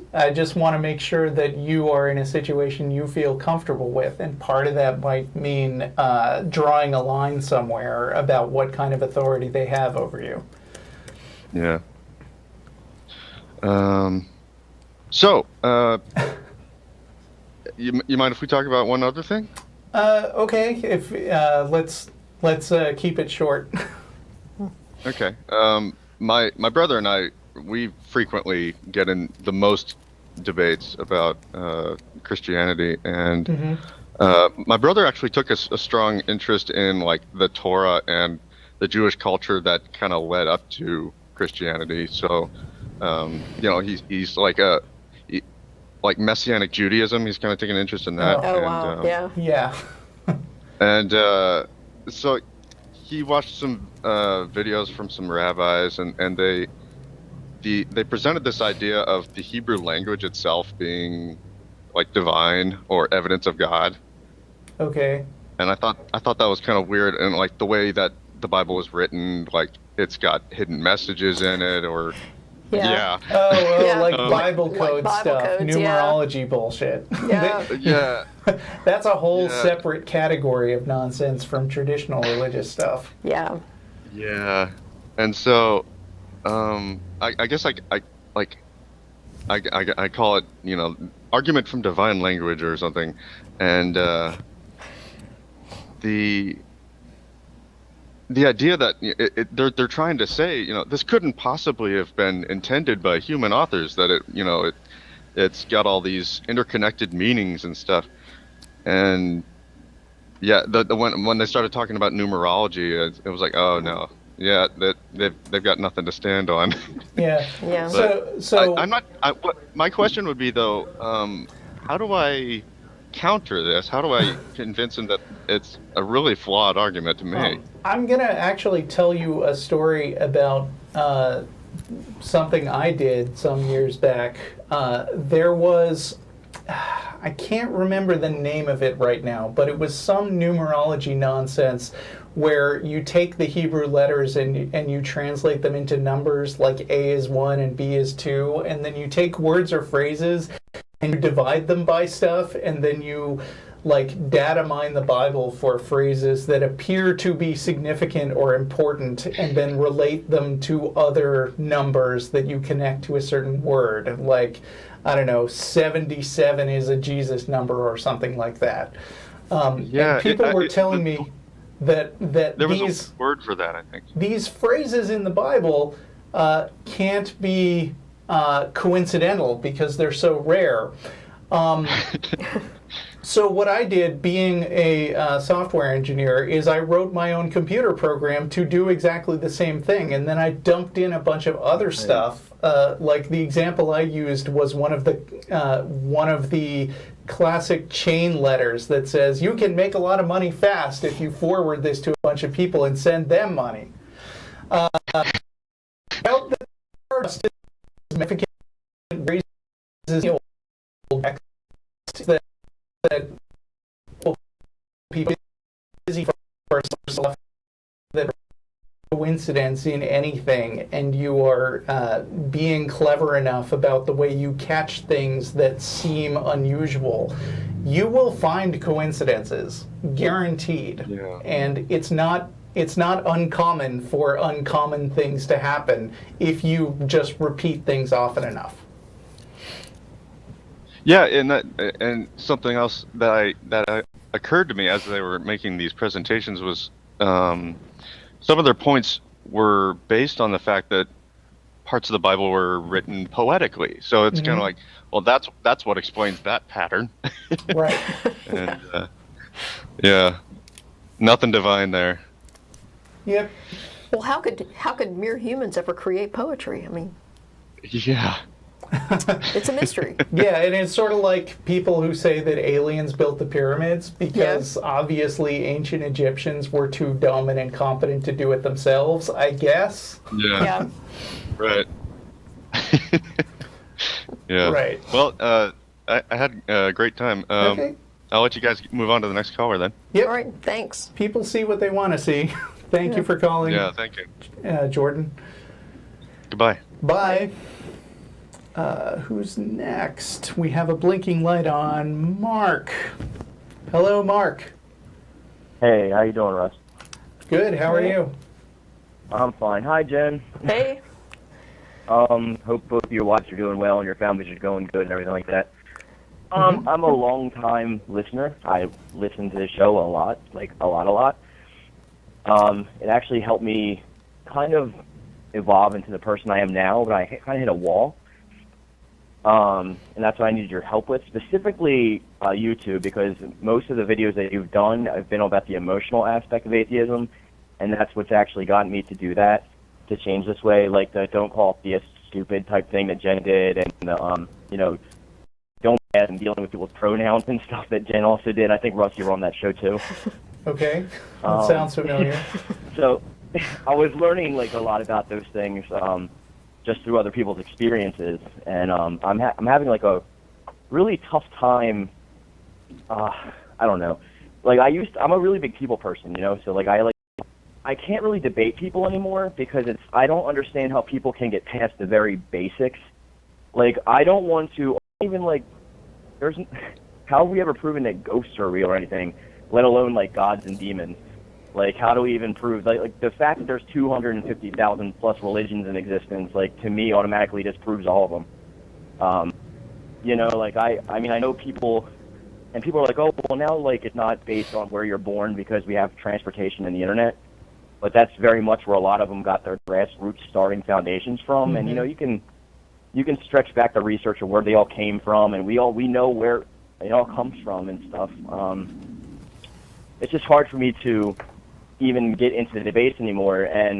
want to make sure that you are in a situation you feel comfortable with, and part of that might mean drawing a line somewhere about what kind of authority they have over you. Yeah. So, you mind if we talk about one other thing? Okay, if let's keep it short. Okay. My brother and I, we frequently get in the most debates about Christianity, and my brother actually took a strong interest in like the Torah and the Jewish culture that kind of led up to Christianity. So, he's like Messianic Judaism. He's kind of taking an interest in that. Oh, and, wow. Yeah. Yeah. And so he watched some videos from some rabbis, and they presented this idea of the Hebrew language itself being like divine or evidence of God. Okay. And I thought that was kind of weird, and like the way that the Bible was written, like it's got hidden messages in it, or Yeah. Oh, Yeah. like Like Bible code Bible stuff, codes, yeah. numerology bullshit. Yeah. yeah. That's a whole Yeah. separate category of nonsense from traditional religious stuff. Yeah. Yeah, and so, I guess I call it, argument from divine language or something, and the idea that they're trying to say, this couldn't possibly have been intended by human authors, that it's got all these interconnected meanings and stuff, and yeah, when they started talking about numerology, it was like, oh no, yeah, that they've got nothing to stand on. Yeah. Yeah. So I'm not. My question would be though, how do I counter this? How do I convince him that it's a really flawed argument to me? I'm gonna actually tell you a story about something I did some years back. There was, I can't remember the name of it right now, but it was some numerology nonsense where you take the Hebrew letters and you translate them into numbers, like A is 1 and B is 2, and then you take words or phrases and you divide them by stuff, and then you like data mine the Bible for phrases that appear to be significant or important, and then relate them to other numbers that you connect to a certain word. Like, I don't know, 77 is a Jesus number or something like that. And people were telling me that There was these a word for that, I think. these phrases in the Bible can't be coincidental because they're so rare. So what I did, being a software engineer, is I wrote my own computer program to do exactly the same thing, and then I dumped in a bunch of other stuff. Like the example I used was one of the classic chain letters that says you can make a lot of money fast if you forward this to a bunch of people and send them money. About the significant raises that people busy for stuff that coincidence in anything, and you are being clever enough about the way you catch things that seem unusual, you will find coincidences, guaranteed. Yeah. And it's not uncommon for uncommon things to happen if you just repeat things often enough. Yeah, and something else that occurred to me as they were making these presentations was some of their points were based on the fact that parts of the Bible were written poetically. So it's kind of like, well, that's what explains that pattern. Right. And yeah, nothing divine there. Yep. Well, how could mere humans ever create poetry? I mean, Yeah. it's a mystery. Yeah, and it's sort of like people who say that aliens built the pyramids because obviously ancient Egyptians were too dumb and incompetent to do it themselves, I guess. Yeah. Yeah. Right. Yeah. Right. Well, I had a great time. Okay. I'll let you guys move on to the next caller then. Yep. All right. Thanks. People see what they want to see. Thank you for calling, Yeah, thank you. Jordan. Goodbye. Bye. Who's next? We have a blinking light on Mark. Hello, Mark. Hey, how you doing, Russ? Good. How are you? I'm fine. Hi, Jen. Hey. Hope both of your wives are doing well and your families are going good and everything like that. I'm a long-time listener. I listen to the show a lot, like a lot. It actually helped me kind of evolve into the person I am now, but I kind of hit a wall. And that's what I needed your help with, specifically YouTube, because most of the videos that you've done have been about the emotional aspect of atheism, and that's what's actually gotten me to do that, to change this way, like the don't call theists stupid type thing that Jen did, and the, don't add and dealing with people's pronouns and stuff that Jen also did. I think, Russ, you were on that show too. Okay. That sounds familiar. So I was learning like a lot about those things just through other people's experiences, and I'm having like a really tough time. I don't know. Like I'm a really big people person, so like I can't really debate people anymore because I don't understand how people can get past the very basics. Like I don't want to even like how have we ever proven that ghosts are real or anything, let alone like gods and demons? Like, how do we even prove, like the fact that there's 250,000 plus religions in existence, like, to me, automatically disproves all of them. Like, I mean, I know people, and people are like, oh, well, now, like, it's not based on where you're born because we have transportation and the internet, but that's very much where a lot of them got their grassroots starting foundations from, and, you can stretch back the research of where they all came from, and we know where it all comes from and stuff. It's just hard for me to even get into the debates anymore. And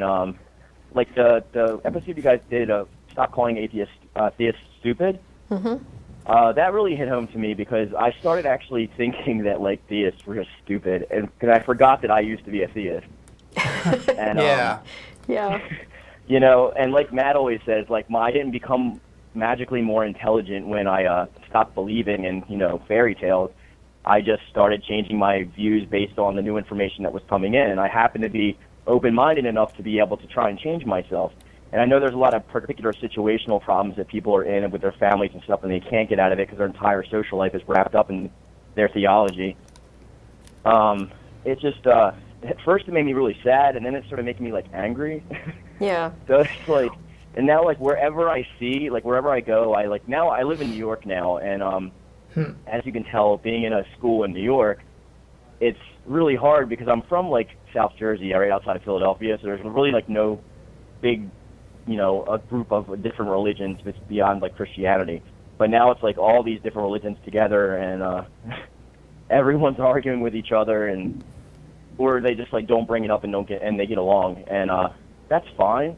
like the episode you guys did of Stop Calling Theists Stupid, that really hit home to me because I started actually thinking that like theists were just stupid, and because I forgot that I used to be a theist. And, Yeah. And like Matt always says, like I didn't become magically more intelligent when I stopped believing in fairy tales. I just started changing my views based on the new information that was coming in, and I happen to be open-minded enough to be able to try and change myself. And I know there's a lot of particular situational problems that people are in with their families and stuff, and they can't get out of it because their entire social life is wrapped up in their theology. It just, at first it made me really sad, and then it started making me, like, angry. Yeah. So it's like, and now, like, wherever I go, now I live in New York now, and, as you can tell, being in a school in New York, it's really hard because I'm from like South Jersey, right outside of Philadelphia, so there's really like no big, a group of different religions beyond like Christianity. But now it's like all these different religions together, and everyone's arguing with each other, or they just like don't bring it up and they get along, and that's fine.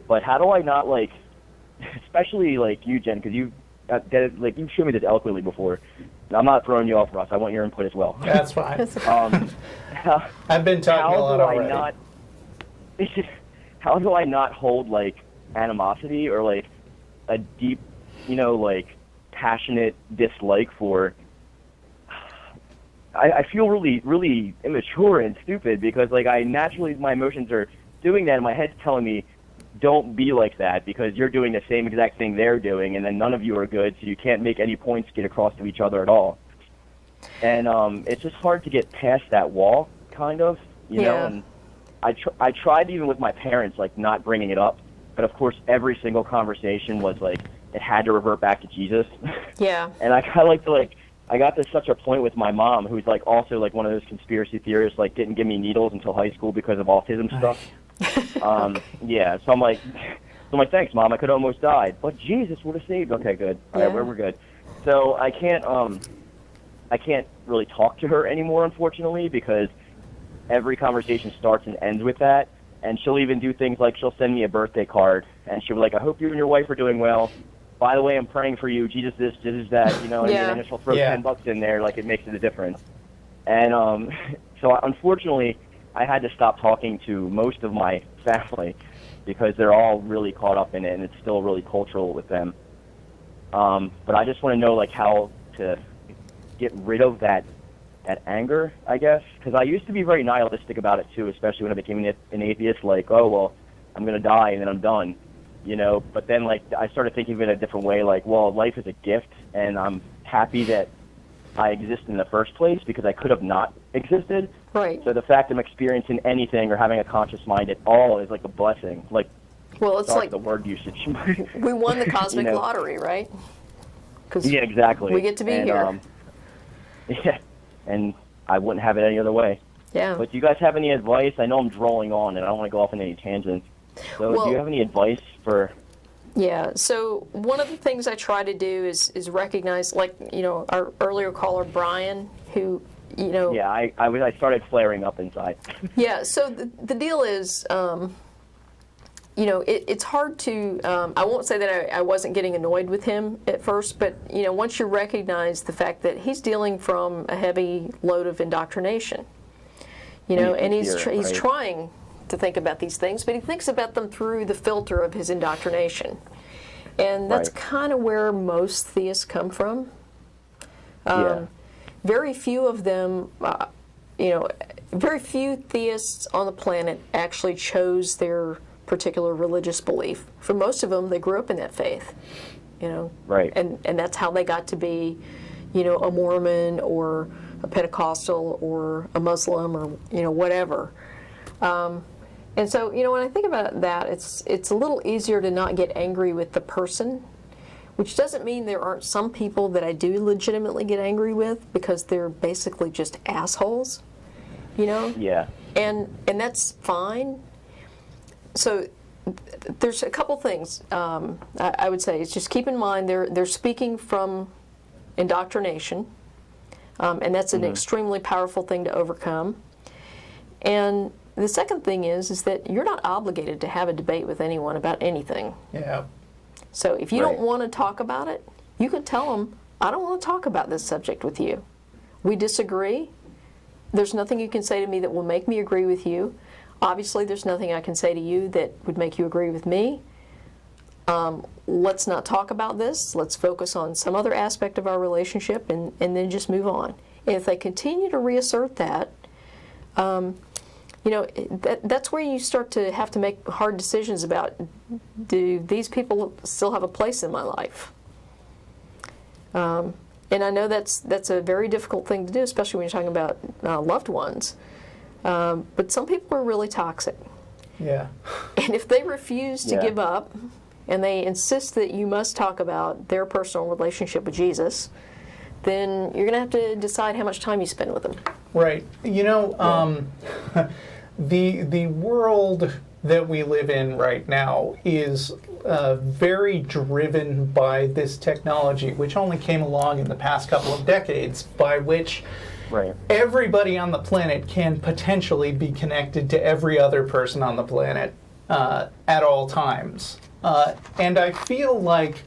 But how do I not like, especially like you, Jen, because you've showed me this eloquently before. I'm not throwing you off, Russ. I want your input as well. That's fine. I've been talking how a lot do I already. not? How do I not hold like animosity or like a deep, like passionate dislike for? I feel really, really immature and stupid because like my emotions are doing that, and my head's telling me, don't be like that because you're doing the same exact thing they're doing, and then none of you are good, so you can't make any points get across to each other at all. And it's just hard to get past that wall, kind of, you know. And I tried even with my parents, like not bringing it up, but of course every single conversation was like it had to revert back to Jesus. Yeah. And I kind of like to like. I got to such a point with my mom, who's like also like one of those conspiracy theorists, like didn't give me needles until high school because of autism stuff. Yeah, so I'm like, thanks, Mom. I could almost died, but Jesus would have saved. Okay, good. All right, we're good. So I can't really talk to her anymore, unfortunately, because every conversation starts and ends with that. And she'll even do things like she'll send me a birthday card, and she'll be like, I hope you and your wife are doing well. By the way, I'm praying for you. Jesus this, Jesus that, and then she'll throw $10 in there like it makes it a difference. And so unfortunately, I had to stop talking to most of my family because they're all really caught up in it, and it's still really cultural with them. But I just want to know like how to get rid of that anger, I guess, because I used to be very nihilistic about it too, especially when I became an atheist. Like, oh well, I'm gonna die and then I'm done. But then like I started thinking of it a different way, like, well, life is a gift, and I'm happy that I exist in the first place because I could have not existed. Right. So the fact I'm experiencing anything or having a conscious mind at all is like a blessing. Like, well, it's like the word usage. we won the cosmic lottery, right? Yeah, exactly. We get to be here. Yeah, and I wouldn't have it any other way. Yeah. But do you guys have any advice? I know I'm drolling on, and I don't want to go off on any tangents. So do you have any advice for... Yeah, so one of the things I try to do is recognize, like, our earlier caller, Brian, who, Yeah, I started flaring up inside. Yeah, so the deal is, it's hard to, I won't say that I wasn't getting annoyed with him at first, but, once you recognize the fact that he's dealing from a heavy load of indoctrination, and he's trying to think about these things, but he thinks about them through the filter of his indoctrination. And that's kind of where most theists come from. Very few of them, very few theists on the planet actually chose their particular religious belief. For most of them, they grew up in that faith, Right. And that's how they got to be, a Mormon or a Pentecostal or a Muslim or, whatever. And so, when I think about that, it's a little easier to not get angry with the person, which doesn't mean there aren't some people that I do legitimately get angry with because they're basically just assholes, Yeah. And that's fine. So there's a couple things I would say. It's just keep in mind they're speaking from indoctrination, and that's an extremely powerful thing to overcome. And the second thing is that you're not obligated to have a debate with anyone about anything. Yeah. So if you don't want to talk about it, you can tell them, I don't want to talk about this subject with you. We disagree. There's nothing you can say to me that will make me agree with you. Obviously, there's nothing I can say to you that would make you agree with me. Let's not talk about this. Let's focus on some other aspect of our relationship and then just move on. And if they continue to reassert that, that's where you start to have to make hard decisions about, do these people still have a place in my life? And I know that's a very difficult thing to do, especially when you're talking about loved ones. But some people are really toxic. Yeah. And if they refuse to give up, and they insist that you must talk about their personal relationship with Jesus, then you're going to have to decide how much time you spend with them. Right. The world that we live in right now is very driven by this technology, which only came along in the past couple of decades, by which everybody on the planet can potentially be connected to every other person on the planet at all times. And I feel like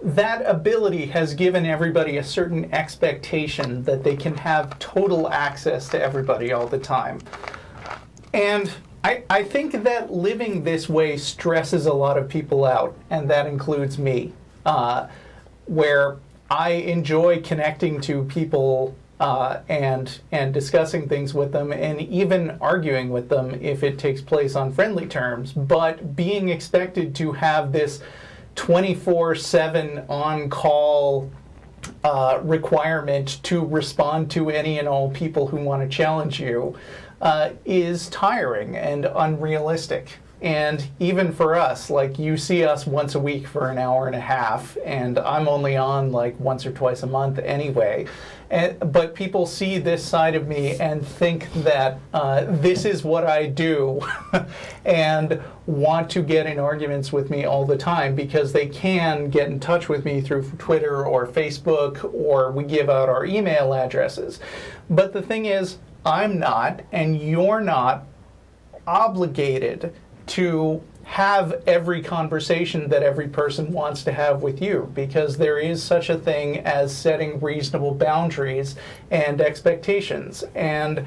that ability has given everybody a certain expectation that they can have total access to everybody all the time. And I think that living this way stresses a lot of people out, and that includes me, where I enjoy connecting to people and discussing things with them, and even arguing with them if it takes place on friendly terms. But being expected to have this 24/7 on-call requirement to respond to any and all people who want to challenge you is tiring and unrealistic. And even for us, like, you see us once a week for an hour and a half, and I'm only on like once or twice a month anyway. But people see this side of me and think that this is what I do and want to get in arguments with me all the time because they can get in touch with me through Twitter or Facebook, or we give out our email addresses. But the thing is, I'm not, and you're not, obligated to have every conversation that every person wants to have with you, because there is such a thing as setting reasonable boundaries and expectations. And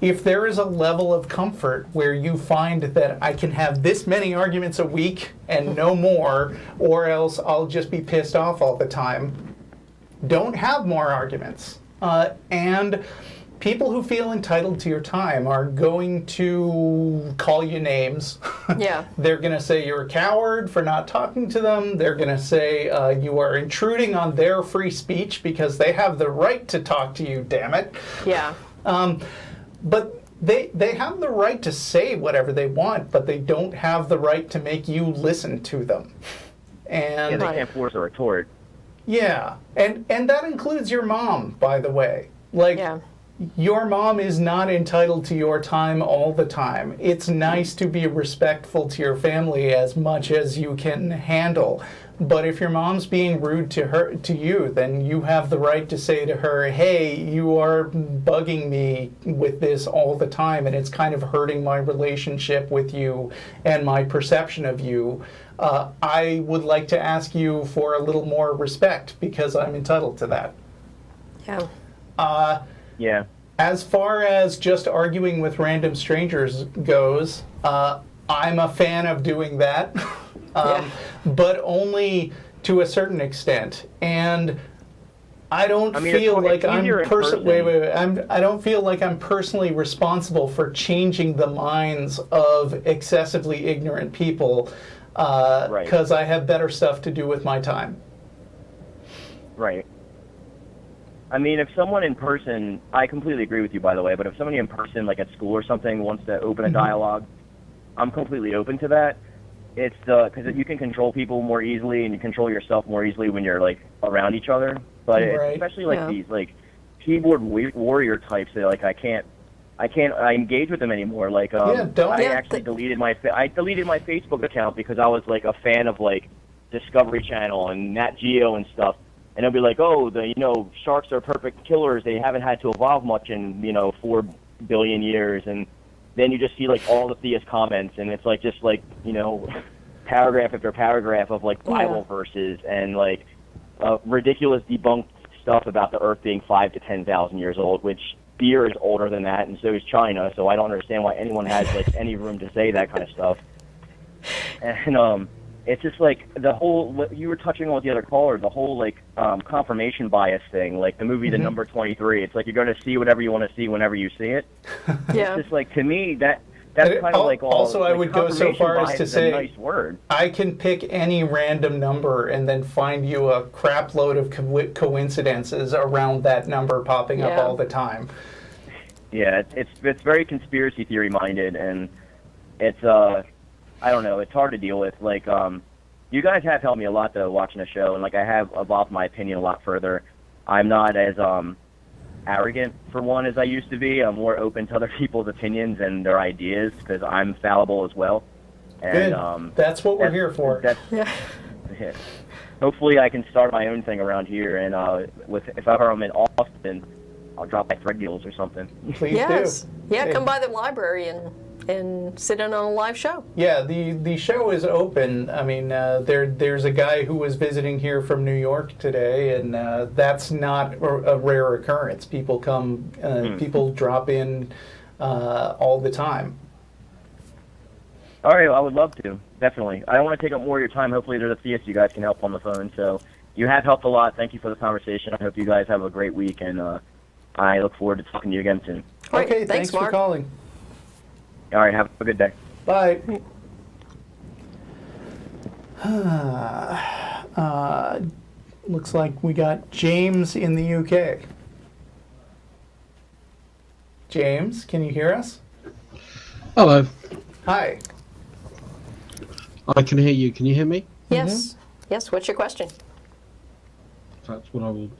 if there is a level of comfort where you find that I can have this many arguments a week and no more, or else I'll just be pissed off all the time, don't have more arguments. And people who feel entitled to your time are going to call you names. Yeah. They're going to say you're a coward for not talking to them. They're going to say you are intruding on their free speech because they have the right to talk to you, damn it. Yeah. But they have the right to say whatever they want, but they don't have the right to make you listen to them. And Yeah, they can't force a retort. yeah, and that includes your mom, by the way. Like, Yeah. your mom is not entitled to your time all the time. It's nice to be respectful to your family as much as you can handle. But if your mom's being rude to you, then you have the right to say to her, hey, you are bugging me with this all the time, and it's kind of hurting my relationship with you and my perception of you. I would like to ask you for a little more respect because I'm entitled to that. Yeah. Yeah. As far as just arguing with random strangers goes, I'm a fan of doing that, but only to a certain extent. And I don't feel like I'm I don't feel like I'm personally responsible for changing the minds of excessively ignorant people, because I have better stuff to do with my time. Right. I mean, if someone in person, I completely agree with you, by the way, but if somebody in person, like at school or something, wants to open a dialogue, I'm completely open to that. It's because you can control people more easily and you control yourself more easily when you're like around each other. But especially like these like keyboard warrior types that like I engage with them anymore. Like actually deleted my Facebook account because I was like a fan of like Discovery Channel and Nat Geo and stuff. And they'll be like, oh, sharks are perfect killers. They haven't had to evolve much in, 4 billion years. And then you just see, like, all the theist comments. And it's, like, just, like, paragraph after paragraph of, like, Bible verses and, like, ridiculous debunked stuff about the Earth being 5,000 to 10,000 years old, which beer is older than that, and so is China. So I don't understand why anyone has, like, any room to say that kind of stuff. And, it's just like the whole, what you were touching on with the other caller, the whole like confirmation bias thing, like the movie The Number 23. It's like you're going to see whatever you want to see whenever you see it. Yeah. It's just like, to me, that's kind of like all. Also, I like, would go so far as to say, a nice word. I can pick any random number and then find you a crap load of coincidences around that number popping up all the time. Yeah, it's very conspiracy theory minded, and it's I don't know, it's hard to deal with. Like, you guys have helped me a lot, though, watching the show, and, like, I have evolved my opinion a lot further. I'm not as arrogant, for one, as I used to be. I'm more open to other people's opinions and their ideas, because I'm fallible as well. And, good. That's what we're here for. Yeah. Hopefully I can start my own thing around here, and if ever I'm in Austin, I'll drop by Thread Deals or something. Please do. Yeah, come by the library and and sit in on a live show. Yeah, the show is open. I mean, there's a guy who was visiting here from New York today, and that's not a rare occurrence. People come, people drop in all the time. All right, well, I would love to, definitely. I don't want to take up more of your time. Hopefully there's a theist you guys can help on the phone. So you have helped a lot. Thank you for the conversation. I hope you guys have a great week, and I look forward to talking to you again soon. All right, Okay, thanks for Mark. calling. All right, have a good day. Bye. Looks like we got James in the UK. James, can you hear us? Hello. Hi. I can hear you. Can you hear me? Yes. Yes, what's your question? That's what I will.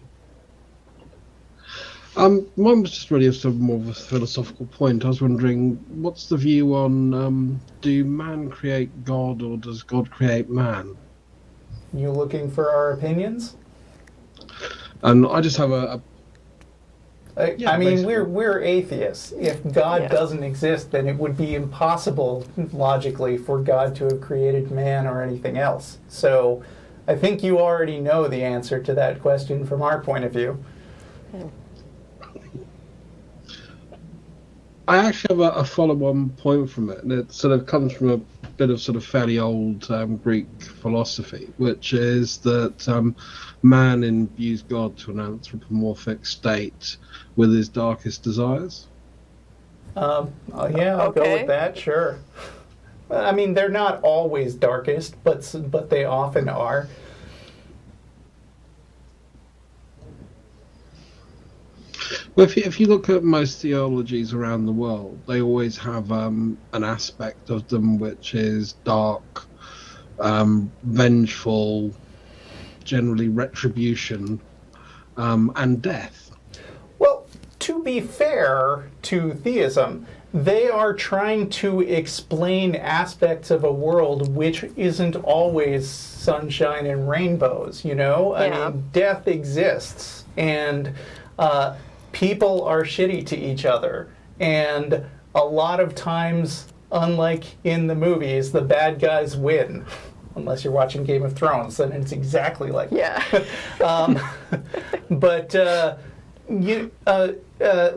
Mine was just really a sort of more of a philosophical point. I was wondering, what's the view on do man create God or does God create man? You looking for our opinions? And I just have a Yeah, I mean, basically. we're atheists. If God Yeah. doesn't exist, then it would be impossible, logically, for God to have created man or anything else. So I think you already know the answer to that question from our point of view. I actually have a follow-on point from it, and it sort of comes from a bit of sort of fairly old Greek philosophy, which is that man imbues God to an anthropomorphic state with his darkest desires. Yeah, I'll go Okay. with that, sure. I mean, they're not always darkest, but they often are. Well, if you look at most theologies around the world, they always have an aspect of them which is dark, vengeful, generally retribution, and death. Well, to be fair to theism, they are trying to explain aspects of a world which isn't always sunshine and rainbows, you know? Yeah. I mean, death exists, and people are shitty to each other. And a lot of times, unlike in the movies, the bad guys win. Unless you're watching Game of Thrones, then it's exactly like that. Yeah. But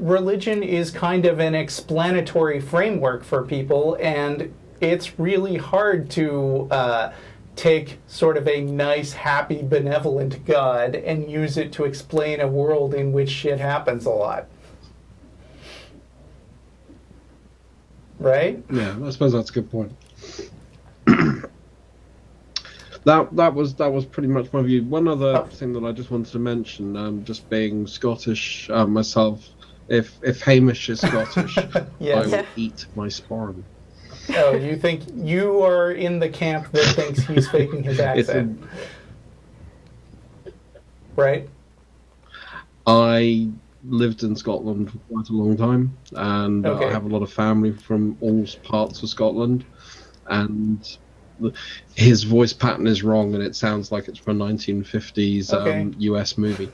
religion is kind of an explanatory framework for people, and it's really hard to take sort of a nice, happy, benevolent God and use it to explain a world in which shit happens a lot. Right? Yeah, I suppose that's a good point. That was pretty much my view. One other thing that I just wanted to mention, just being Scottish myself, if Hamish is Scottish, Yes. I will eat my sporran. Oh, you think you are in the camp that thinks he's faking his accent, right? I lived in Scotland for quite a long time, and Okay. I have a lot of family from all parts of Scotland, and his voice pattern is wrong, and it sounds like it's from a 1950s Okay. US movie.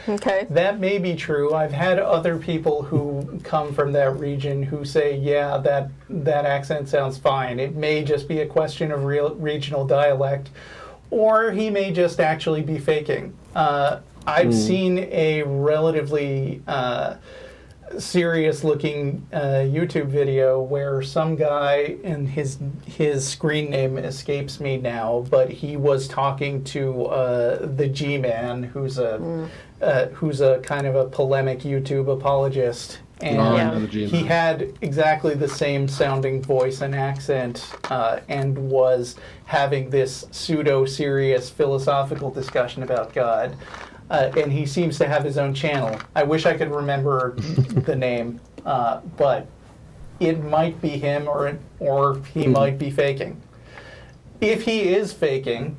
Okay. That may be true. I've had other people who come from that region who say, yeah, that accent sounds fine. It may just be a question of regional dialect, or he may just actually be faking. I've seen a relatively serious-looking YouTube video where some guy, and his screen name escapes me now, but he was talking to the G-Man, who's a kind of a polemic YouTube apologist, and I Yeah. know the G-Man. he had exactly the same sounding voice and accent, and was having this pseudo-serious philosophical discussion about God. And he seems to have his own channel. I wish I could remember the name, but it might be him, or he might be faking. If he is faking,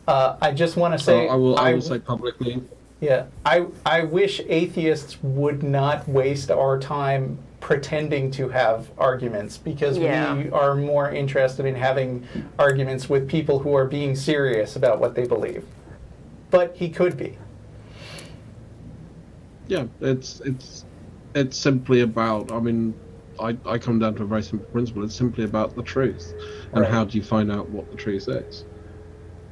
I just want to say, I will say publicly. yeah, I wish atheists would not waste our time pretending to have arguments, because Yeah. we are more interested in having arguments with people who are being serious about what they believe. But he could be. Yeah, it's simply about. I mean, I come down to a very simple principle. It's simply about the truth, and Right. how do you find out what the truth is?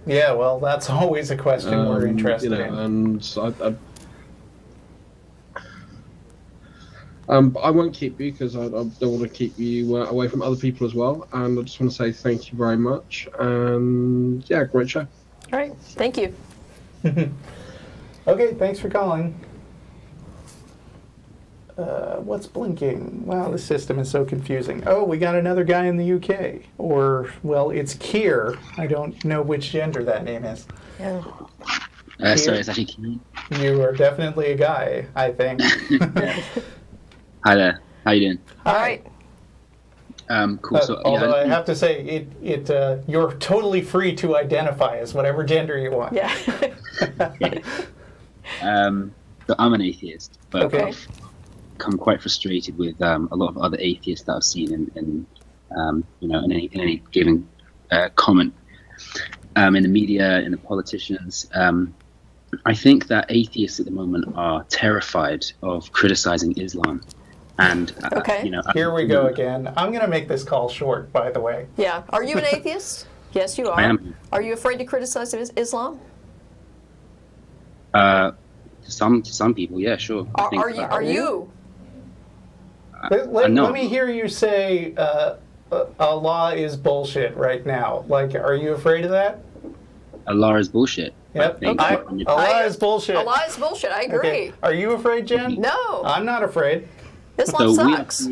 Yeah, well, that's always a question we're interested in. And I won't keep you because I don't want to keep you away from other people as well. And I just want to say thank you very much. And yeah, great show. All right. Thank you. Okay, thanks for calling. What's blinking? Wow, this system is so confusing. Oh, we got another guy in the UK. Or, well, it's Kier. I don't know which gender that name is. Yeah. Sorry, it's actually Keith. You are definitely a guy, I think. Hi there. How you doing? All right. Cool. So, Although I have to say, you're totally free to identify as whatever gender you want. Yeah. So I'm an atheist, but Okay. I've become quite frustrated with a lot of other atheists that I've seen in any given comment in the media, in the politicians. I think that atheists at the moment are terrified of criticizing Islam. And Okay. Here we go again. I'm going to make this call short, by the way. Yeah. Are you an atheist? Yes, you are. I am. Are you afraid to criticize Islam? To some people, yeah, sure. Are you? Let no. me hear you say Allah is bullshit right now. Like, are you afraid of that? Allah is bullshit. Yep. I think. Allah is bullshit. Allah is bullshit. I agree. Okay. Are you afraid, Jen? No. I'm not afraid. Islam So sucks.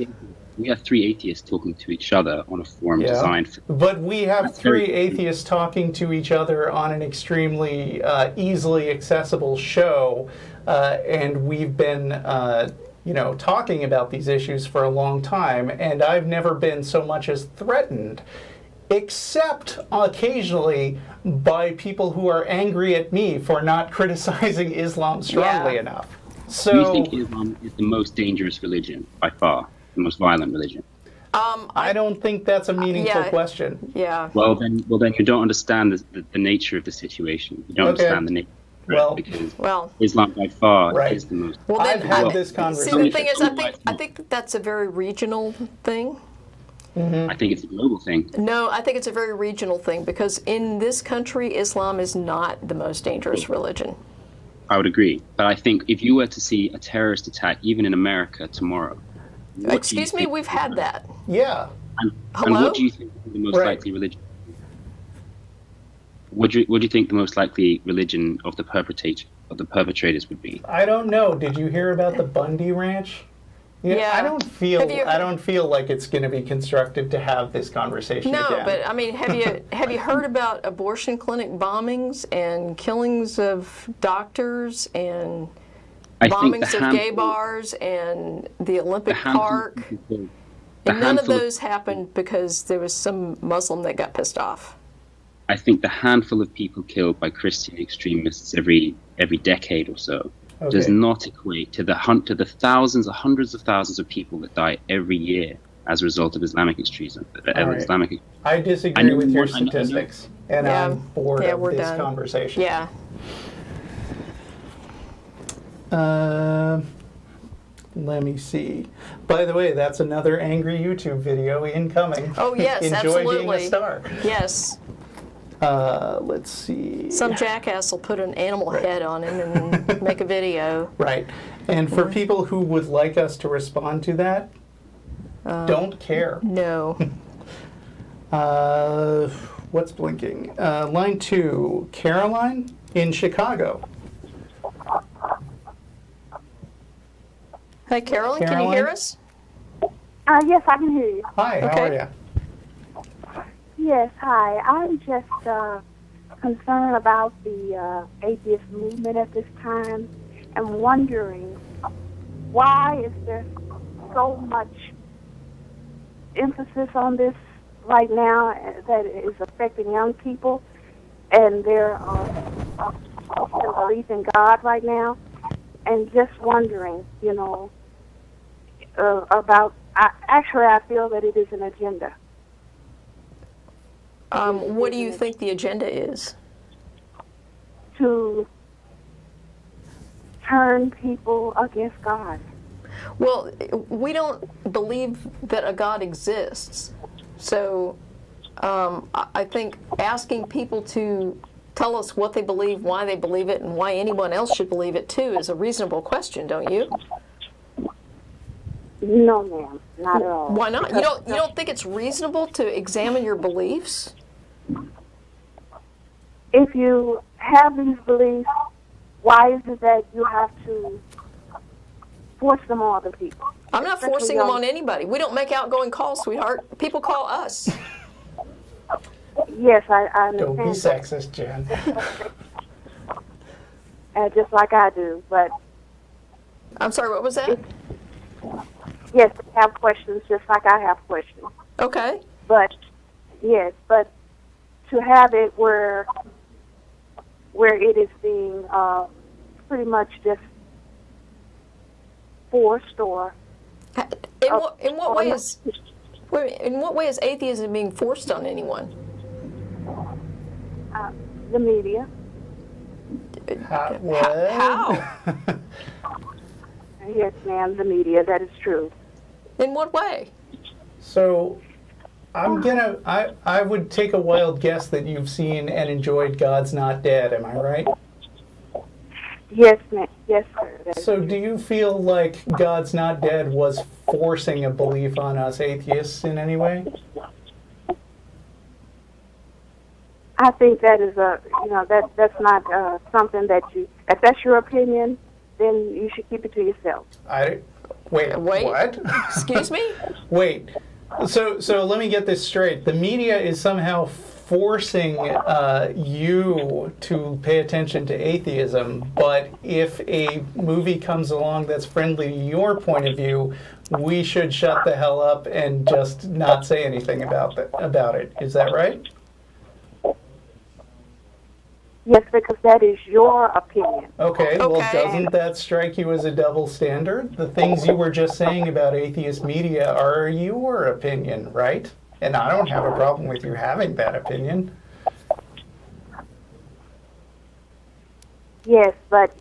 we have three atheists talking to each other on a forum Yeah. designed for. But we have That's very- three atheists talking to each other on an extremely easily accessible show, and we've been, talking about these issues for a long time, and I've never been so much as threatened, except occasionally by people who are angry at me for not criticizing Islam strongly Yeah. enough. Do you So think Islam is the most dangerous religion by far, the most violent religion? I don't think that's a meaningful yeah. question. Yeah. Well, then you don't understand the nature of the situation. You don't Okay. understand the nature. of it, Well- because Well. Islam by far Right. is the most. Well, I've then, had this See, conversation. the thing is, I think that that's a very regional thing. I think it's a global thing. No, I think it's a very regional thing because in this country, Islam is not the most dangerous religion. I would agree, but I think if you were to see a terrorist attack, even in America tomorrow, what do you Excuse me, think- we've had that. Yeah. And Hello? what do you think is the most Right. likely religion? What do you think the most likely religion of the perpetrators would be? I don't know. Did you hear about the Bundy Ranch? Yeah. I don't feel. Have you- I don't feel like it's going to be constructive to have this conversation No, again. but I mean, have you heard about abortion clinic bombings and killings of doctors and I think bombings the of gay handful- bars and the the Olympic handful of Park? people killed- the And none of handful of- those happened because there was some Muslim that got pissed off. I think the handful of people killed by Christian extremists every decade or so does Okay. not equate to the thousands or hundreds of thousands of people that die every year as a result of Islamic extremism. right. I disagree I know with your more- I know- statistics, and Yeah. I'm bored Yeah, of we're this done. conversation. Yeah. Let me see. By the way, that's another angry YouTube video incoming. Oh, yes, Enjoy being absolutely. a star. Yes. Let's see. Some jackass will put an animal head on him and make a video. Right. And for people who would like us to respond to that, don't care. No. What's blinking? Line 2, Caroline in Chicago. Hey, Carolyn, can you Carolyn? hear us? Yes, I can hear you. Hi, how Okay. are you? Yes, hi. I'm just concerned about the atheist movement at this time and wondering why is there so much emphasis on this right now that it is affecting young people and their belief in God right now, and just wondering, about. I feel that it is an agenda. What do you think the agenda is? To turn people against God. Well, we don't believe that a God exists. So I think asking people to tell us what they believe, why they believe it, and why anyone else should believe it too is a reasonable question, don't you? No, ma'am, not at all. Why not? You don't think it's reasonable to examine your beliefs? If you have these beliefs, why is it that you have to force them on other people? I'm not forcing them on anybody. We don't make outgoing calls, sweetheart. People call us. Yes, I understand. Don't be sexist, Jen. Just like I do, but I'm sorry, what was that? yes, they have questions just like I have questions. Okay. But yes, but to have it where it is being pretty much just forced or in what way is atheism being forced on anyone? the media. What? How? Yes, ma'am, the media. That is true. In what way? So, I would take a wild guess that you've seen and enjoyed God's Not Dead. Am I right? Yes, ma'am. Yes, sir. That is So, do you feel like God's Not Dead was forcing a belief on us atheists in any way? I think that is that's not something that if that's your opinion, then you should keep it to yourself. Wait. What? Excuse me? Wait. So let me get this straight. The media is somehow forcing you to pay attention to atheism, but if a movie comes along that's friendly to your point of view, we should shut the hell up and just not say anything about it. Is that right? Yes, because that is your opinion. Okay, well, Okay. doesn't that strike you as a double standard? The things you were just saying about atheist media are your opinion, right? And I don't have a problem with you having that opinion. Yes, but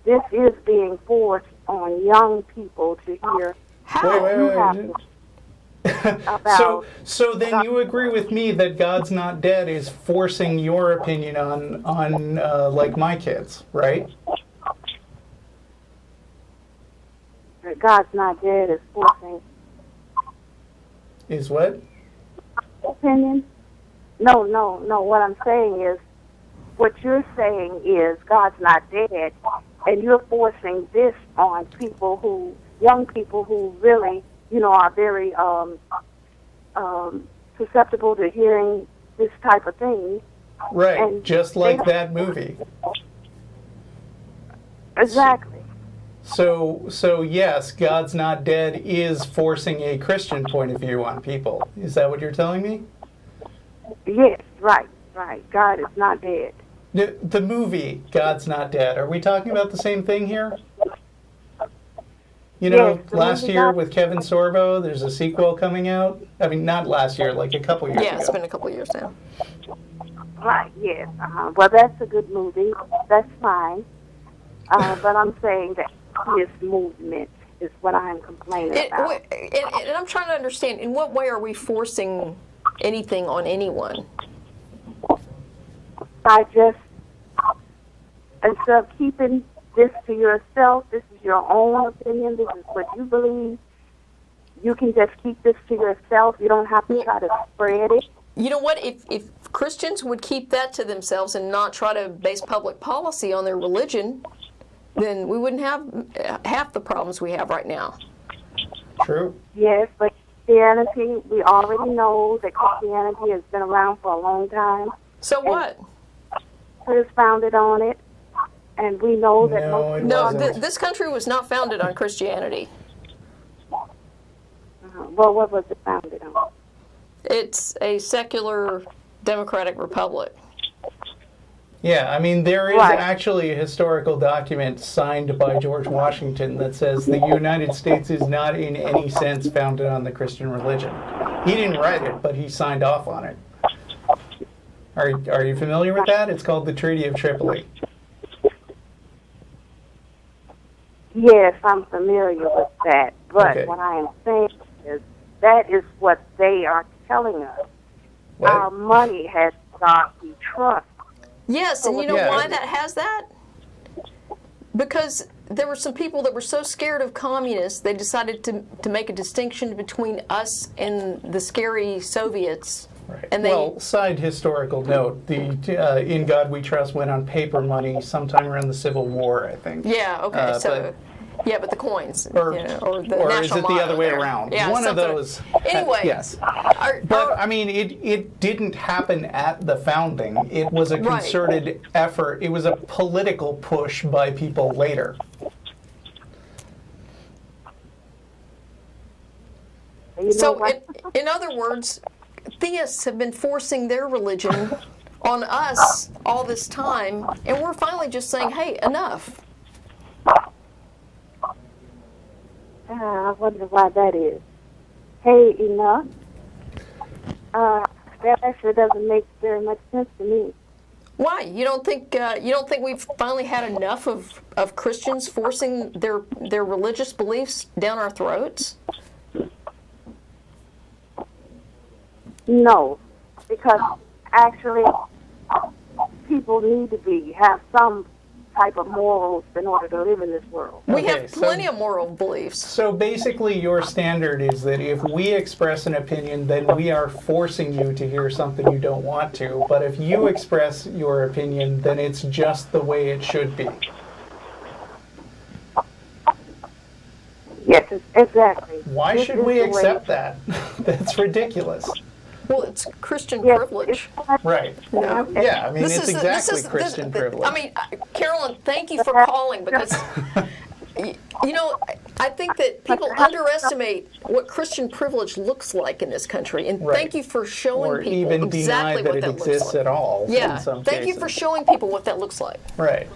this is being forced on young people to hear. How? You have Wait. to about So then you agree with me that God's Not Dead is forcing your opinion on like my kids, right? God's Not Dead is forcing Is what? opinion. No. What I'm saying is, what you're saying is God's not dead, and you're forcing this on young people who really, are very susceptible to hearing this type of thing. Right, And just like that movie. Exactly. So yes, God's Not Dead is forcing a Christian point of view on people. Is that what you're telling me? Yes, right. God is not dead. The movie God's Not Dead. Are we talking about the same thing here? Yes, the last movie year God- with Kevin Sorbo, there's a sequel coming out. I mean, not last year, like a couple years Yeah, ago. it's been a couple of years now. Right, yes. Well, that's a good movie. That's fine. But I'm saying that his movement is what I'm complaining about. And I'm trying to understand, in what way are we forcing anything on anyone? By just, instead of keeping this to yourself, this is your own opinion, this is what you believe, you can just keep this to yourself. You don't have to try to spread it. You know what? If Christians would keep that to themselves and not try to base public policy on their religion, then we wouldn't have half the problems we have right now. True. Yes, but Christianity, we already know that Christianity has been around for a long time. So what? It is founded on it, and we know that No, most it people No, wasn't. this country was not founded on Christianity. Well, what was it founded on? It's a secular democratic republic. Yeah, I mean, there is Right. actually a historical document signed by George Washington that says the United States is not in any sense founded on the Christian religion. He didn't write it, but he signed off on it. Are you familiar with that? It's called the Treaty of Tripoli. Yes, I'm familiar with that. But Okay. what I am saying is that is what they are telling us. What? Our money has God we trust. Yes, and you know Yeah. why that has that? Because there were some people that were so scared of communists, they decided to make a distinction between us and the scary Soviets. Right. And they, Well, side historical note: the "In God We Trust" went on paper money sometime around the Civil War, I think. yeah, okay, but the coins, Or, or the or national is it the motto other way there. around? Yeah, One of something- those. Anyway, Yes. But I mean, it didn't happen at the founding. It was a Right. concerted effort. It was a political push by people later. You know so what? in other words, theists have been forcing their religion on us all this time, and we're finally just saying, hey, enough. I wonder why that is. Hey, enough. That actually doesn't make very much sense to me. Why? You don't think we've finally had enough of Christians forcing their religious beliefs down our throats? No, because actually people need to have some type of morals in order to live in this world. We Okay, have so- plenty of moral beliefs. So basically, your standard is that if we express an opinion, then we are forcing you to hear something you don't want to. But if you express your opinion, then it's just the way it should be. Yes, exactly. Why This should is we the way- accept that? That's ridiculous. Well, it's Christian Yes, privilege. Right. No. Yeah, I mean, This it's is- exactly this is- Christian privilege. I mean, Carolyn, thank you for calling because, you know, I think that people underestimate what Christian privilege looks like in this country, and Right. thank you for showing or people even deny exactly that what it that looks exists like. at all. Yeah, in some thank you cases. for showing people what that looks like. Right.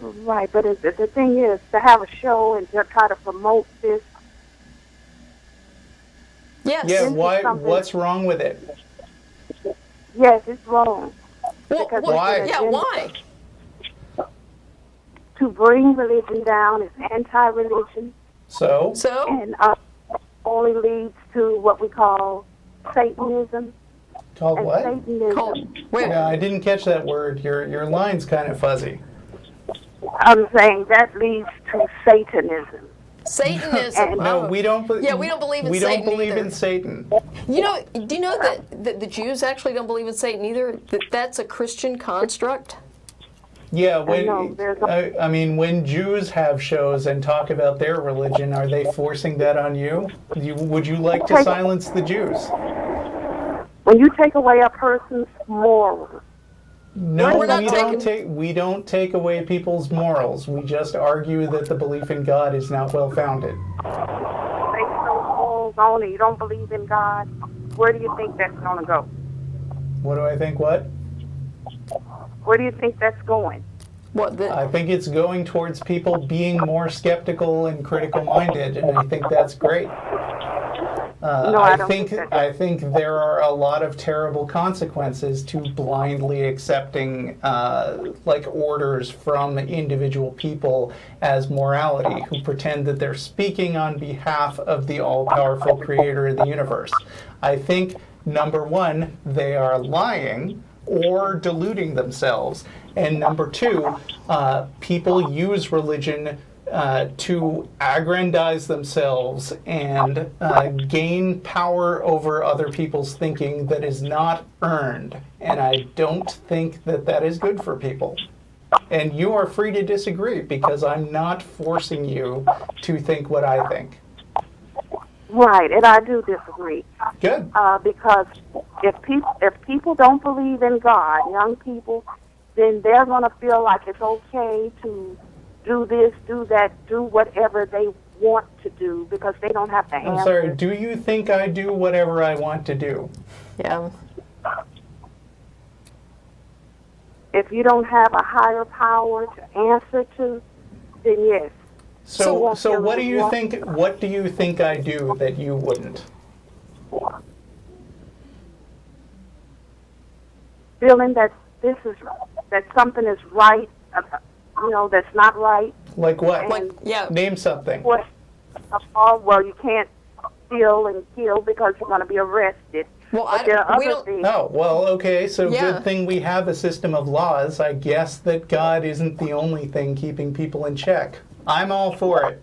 Right, but the thing is, to have a show and to try to promote this, Yes. Yeah. This is Why? something- What's wrong with it? yes, it's wrong. Well, because Why? Yeah, why? To bring religion down is anti-religion So. So, and only leads to what we call Satanism. Called And what? Satanism. wait, No, I didn't catch that word. Your line's kind of fuzzy. I'm saying that leads to Satanism. Satanism. No, oh. we don't. Yeah, we don't believe in We Satan don't believe either. in Satan. You know, do you know that the Jews actually don't believe in Satan either? That's a Christian construct? Yeah, know, there's I mean, when Jews have shows and talk about their religion, are they forcing that on you? Would you like to silence the Jews? When you take away a person's morals, No, We're not we don't take away people's morals. We just argue that the belief in God is not well founded. based on morals only, you don't believe in God, where do you think that's going to go? What do I think? What? Where do you think that's going? What, I think it's going towards people being more skeptical and critical minded, and I think that's great. No, I don't think that. I think there are a lot of terrible consequences to blindly accepting like orders from individual people as morality who pretend that they're speaking on behalf of the all-powerful creator of the universe. I think, number one, they are lying or deluding themselves. And number two, people use religion to aggrandize themselves and gain power over other people's thinking that is not earned. And I don't think that that is good for people. And you are free to disagree because I'm not forcing you to think what I think. Right, and I do disagree. Good. Because if people don't believe in God, young people, then they're going to feel like it's okay to do this, do that, do whatever they want to do because they don't have to answer. I'm sorry, do you think I do whatever I want to do? yeah. If you don't have a higher power to answer to, then yes. So what do you think I do that you wouldn't? Feeling that that something is right, that's not right, Like what? Like, yeah. Name something. What? Well, you can't steal and kill because you're going to be arrested. Well, But there are we other don't. things. Oh, well, okay, so Yeah. good thing we have a system of laws. I guess that God isn't the only thing keeping people in check. I'm all for it.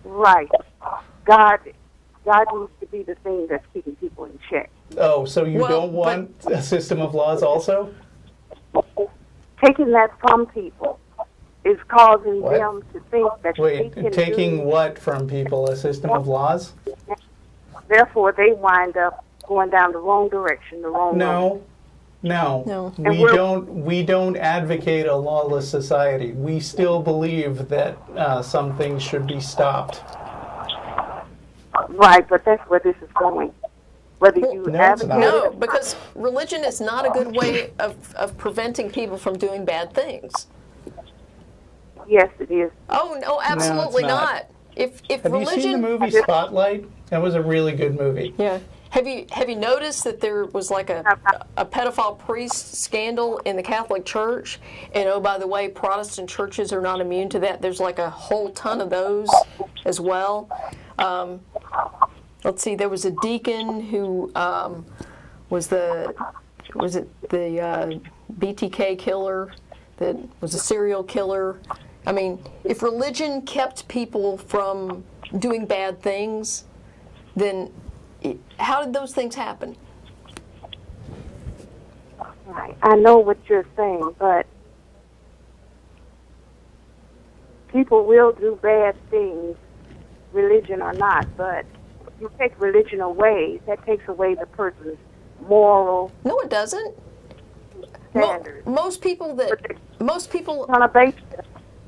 Right. God needs to be the thing that's keeping people in check. Oh, so you Well, don't want a system of laws also? Taking that from people is causing What? them to think that they Wait, can taking do. what from people? A system of laws? Therefore, they wind up going down the wrong direction, the wrong road. No. No. And we're- We don't advocate a lawless society. We still believe that some things should be stopped. Right, but that's where this is going. Whether you No, it's advocate not. No, because religion is not a good way of preventing people from doing bad things. yes, it is. Oh no, absolutely not. not. If Have religion, you seen the movie Spotlight? That was a really good movie. yeah. Have you noticed that there was like a pedophile priest scandal in the Catholic Church? And oh, by the way, Protestant churches are not immune to that. There's like a whole ton of those as well. Let's see, there was a deacon who was it the BTK killer that was a serial killer. I mean, if religion kept people from doing bad things, then how did those things happen? Right. I know what you're saying, but people will do bad things, religion or not, but you take religion away, that takes away the person's moral No, it doesn't. standards. Most people On a basis.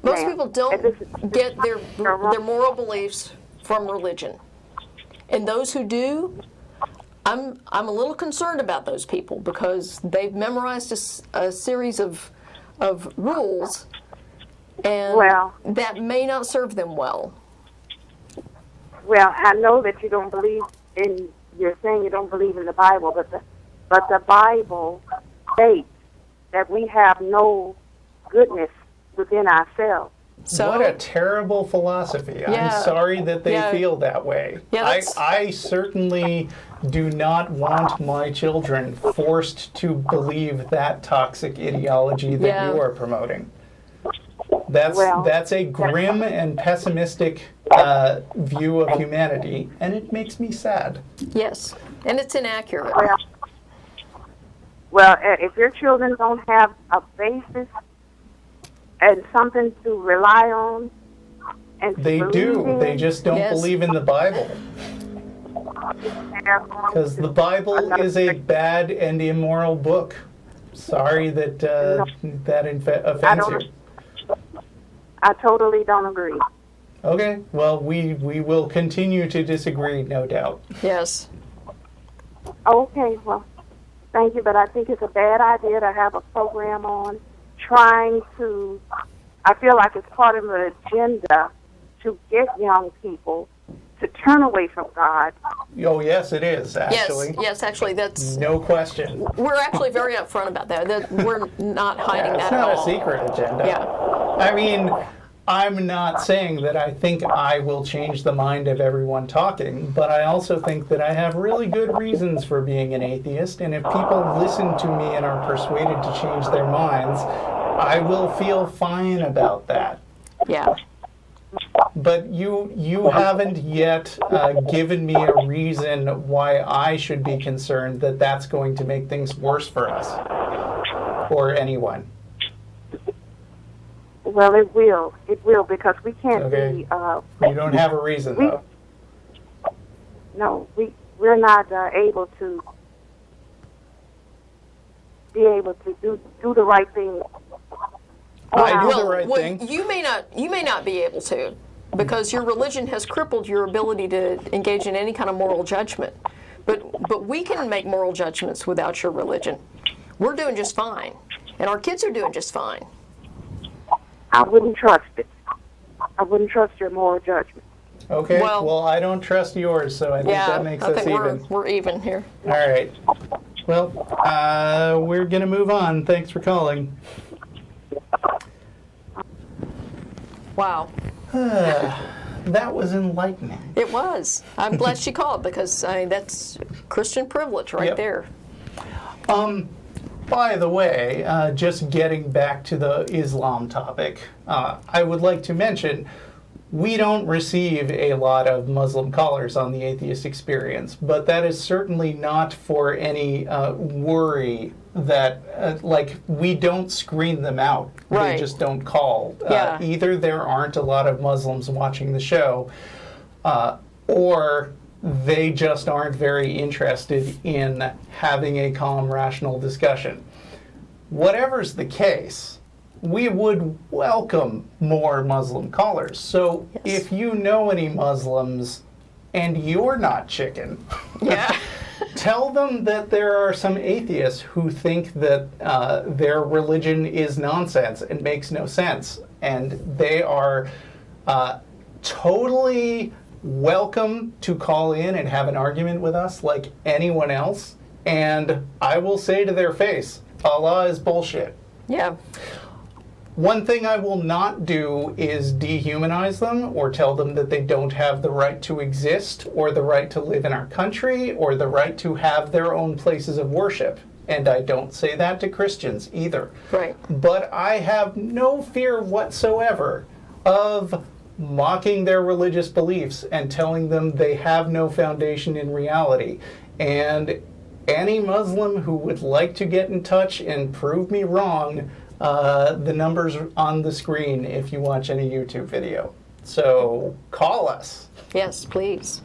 most ma'am, people and don't this is- get their moral beliefs from religion, and those who do, I'm a little concerned about those people because they've memorized a series of rules, and Well- that may not serve them well. Well, I know that you don't believe in. You're saying you don't believe in the Bible, but the Bible states that we have no goodness within ourselves. So What a terrible philosophy. Yeah. I'm sorry that they Yeah. feel that way. Yeah, that's- I certainly do not want my children forced to believe that toxic ideology that Yeah. you are promoting. That's Well- a grim and pessimistic view of humanity, and it makes me sad. yes, and it's inaccurate. Well, if your children don't have a basis and something to rely on, and to They believe do. in, They just don't Yes. believe in the Bible. they're going Because to the Bible another is a thing. bad and immoral book. Sorry that that offends you. I totally don't agree. Okay, well, we will continue to disagree, no doubt. Yes. Okay, well, thank you, but I think it's a bad idea to have a program on trying to. I feel like it's part of an agenda to get young people to turn away from God. Oh, yes, it is, actually. Yes, actually, that's. No question. We're actually very upfront about that. We're not hiding It's that at not a all. secret agenda. Yeah. I mean, I'm not saying that I think I will change the mind of everyone talking, but I also think that I have really good reasons for being an atheist, and if people listen to me and are persuaded to change their minds, I will feel fine about that. Yeah. But you haven't yet given me a reason why I should be concerned that that's going to make things worse for us or anyone. Well, it will. It will, because we can't Okay. be. You don't have a reason, though. No, we're not able to be able to do the right thing. I do Well, the right thing. you may not be able to, because your religion has crippled your ability to engage in any kind of moral judgment. But we can make moral judgments without your religion. We're doing just fine, and our kids are doing just fine. I wouldn't trust it. I wouldn't trust your moral judgment. Okay, Well- well, I don't trust yours, so I think Yeah, that makes I us think even. we're even here. All right. Well, we're going to move on. Thanks for calling. Wow. That was enlightening. It was. I'm glad she called because that's Christian privilege right Yep. there. By the way, just getting back to the Islam topic, I would like to mention we don't receive a lot of Muslim callers on the Atheist Experience, but that is certainly not for any worry that, like, we don't screen them out. Right. They just don't call. Yeah. Either there aren't a lot of Muslims watching the show, or they just aren't very interested in having a calm, rational discussion. Whatever's the case, we would welcome more Muslim callers. So if you know any Muslims and you're not chicken, Yeah. tell them that there are some atheists who think that their religion is nonsense and makes no sense. And they are totally welcome to call in and have an argument with us like anyone else. And I will say to their face, Allah is bullshit. Yeah. One thing I will not do is dehumanize them or tell them that they don't have the right to exist or the right to live in our country or the right to have their own places of worship. And I don't say that to Christians either. Right. But I have no fear whatsoever of mocking their religious beliefs and telling them they have no foundation in reality. And any Muslim who would like to get in touch and prove me wrong, the number's on the screen if you watch any YouTube video. So call us. Yes, please.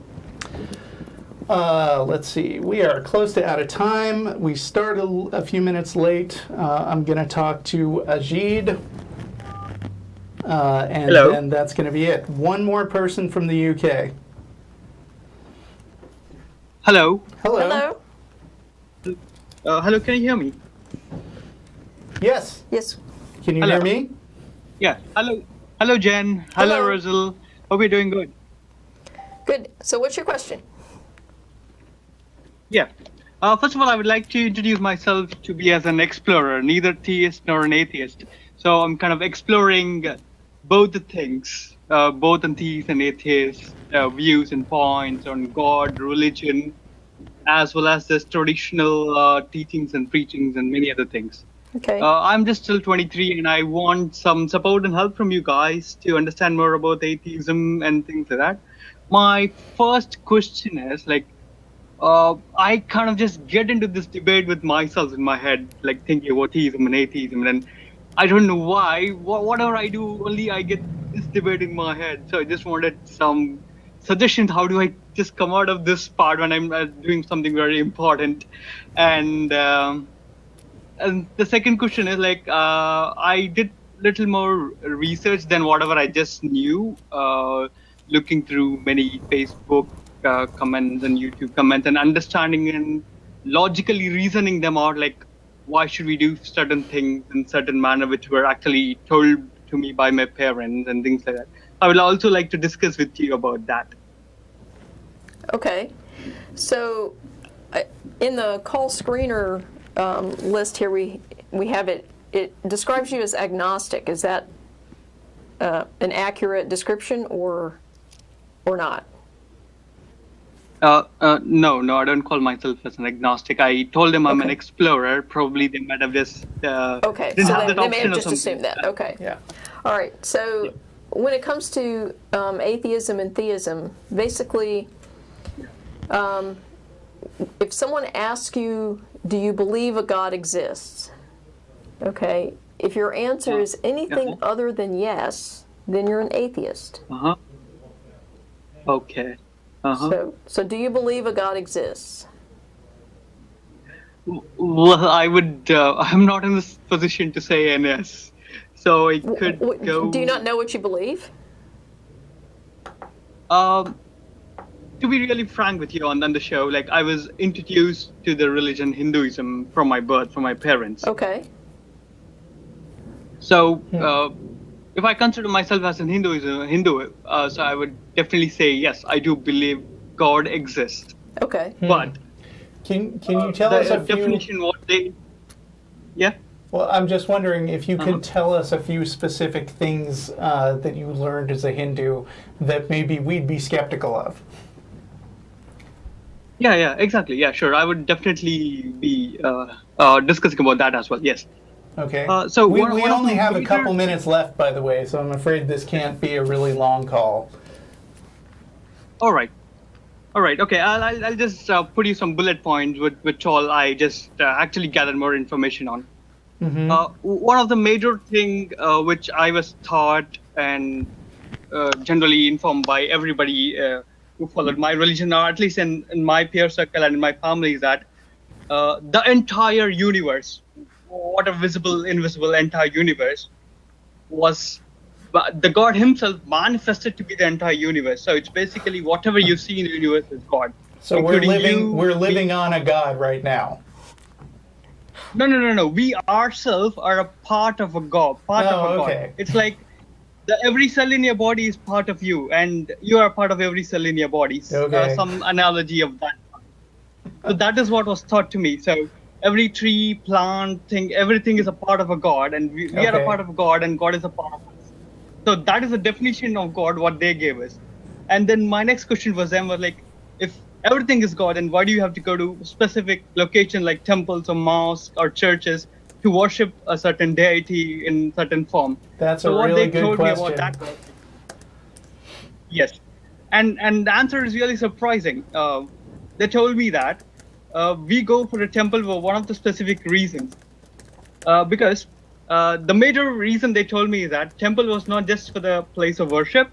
Let's see. We are close to out of time. We started a few minutes late. I'm going to talk to Ajid. And Hello. then that's going to be it. One more person from the UK. Hello. Hello. Hello. Hello, can you hear me? Yes. Yes. Can you Hello. hear me? Yeah. Hello. Hello, Jen. Hello, Hello. Russell. Hope you're doing good. Good. So what's your question? Yeah. First of all, I would like to introduce myself to be as an explorer, neither theist nor an atheist. So I'm kind of exploring both the things, both on theist and atheist views and points on God, religion, as well as the traditional teachings and preachings and many other things. Okay. I'm just still 23 and I want some support and help from you guys to understand more about atheism and things like that. My first question is I kind of just get into this debate with myself in my head, like thinking about theism and atheism, and I don't know why. Whatever I do, only I get this debate in my head. So I just wanted some suggestions. How do I just come out of this part when I'm doing something very important? And the second question is I did little more research than whatever I just knew, looking through many Facebook comments and YouTube comments and understanding and logically reasoning them out, like why should we do certain things in certain manner which were actually told to me by my parents and things like that. I would also like to discuss with you about that. Okay. So in the call screener list here, we have it describes you as agnostic. Is that an accurate description or not? No, I don't call myself as an agnostic. I told them I'm an explorer. Probably they might have just okay. didn't So have that they may option have or just something. assumed that. Okay. Yeah. All right. So when it comes to atheism and theism, basically, if someone asks you, "Do you believe a God exists?" Okay. If your answer is anything other than yes, then you're an atheist. Okay. So do you believe a God exists? Well, I would. I'm not in this position to say an yes, so I could go. Do you not know what you believe? To be really frank with you on the show, like I was introduced to the religion Hinduism from my birth, from my parents. Okay. So if I consider myself as an Hindu, so I would definitely say yes, I do believe God exists. Okay. But Can you tell us a few? definition? What they? Yeah. Well, I'm just wondering if you can tell us a few specific things that you learned as a Hindu that maybe we'd be skeptical of. Yeah, exactly. Yeah, sure. I would definitely be discussing about that as well. Yes. Okay. So we one of only the have a major- couple minutes left, by the way, so I'm afraid this can't be a really long call. All right. Okay. I'll just put you some bullet points with which all I just actually gathered more information on. One of the major thing which I was taught and generally informed by everybody who followed my religion, or at least in my peer circle and in my family, is that the entire universe, what a visible, invisible entire universe, was the God himself manifested to be the entire universe. So it's basically whatever you see in the universe is God. So we're including living me. on a God right now. No. We ourselves are a part of a God. Okay. God. It's like every cell in your body is part of you, and you are part of every cell in your body. Okay. Some analogy of that. So that is what was taught to me. So every tree, plant, thing, everything is a part of a God, and we are a part of God, and God is a part of us. So that is the definition of God, what they gave us. And then my next question was like, if everything is God, and why do you have to go to specific location like temples or mosques or churches to worship a certain deity in certain form? That's so a what really they good told question. me about that was, yes, and the answer is really surprising. They told me that we go for a temple for one of the specific reasons, because the major reason they told me is that temple was not just for the place of worship.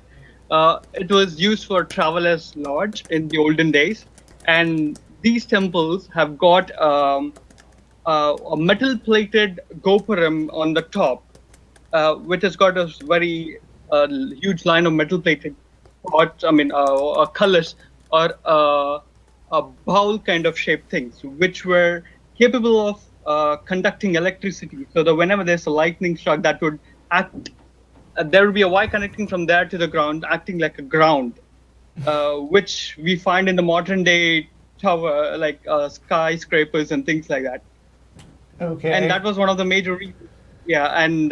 It was used for travelers' lodge in the olden days, and these temples have got a metal-plated gopuram on the top, which has got a very huge line of metal-plated pots. Colors or a bowl kind of shaped things, which were capable of conducting electricity. So that whenever there's a lightning struck, that would act. There would be a wire connecting from there to the ground, acting like a ground, which we find in the modern day tower, like skyscrapers and things like that. Okay. And that was one of the major reasons. Yeah, and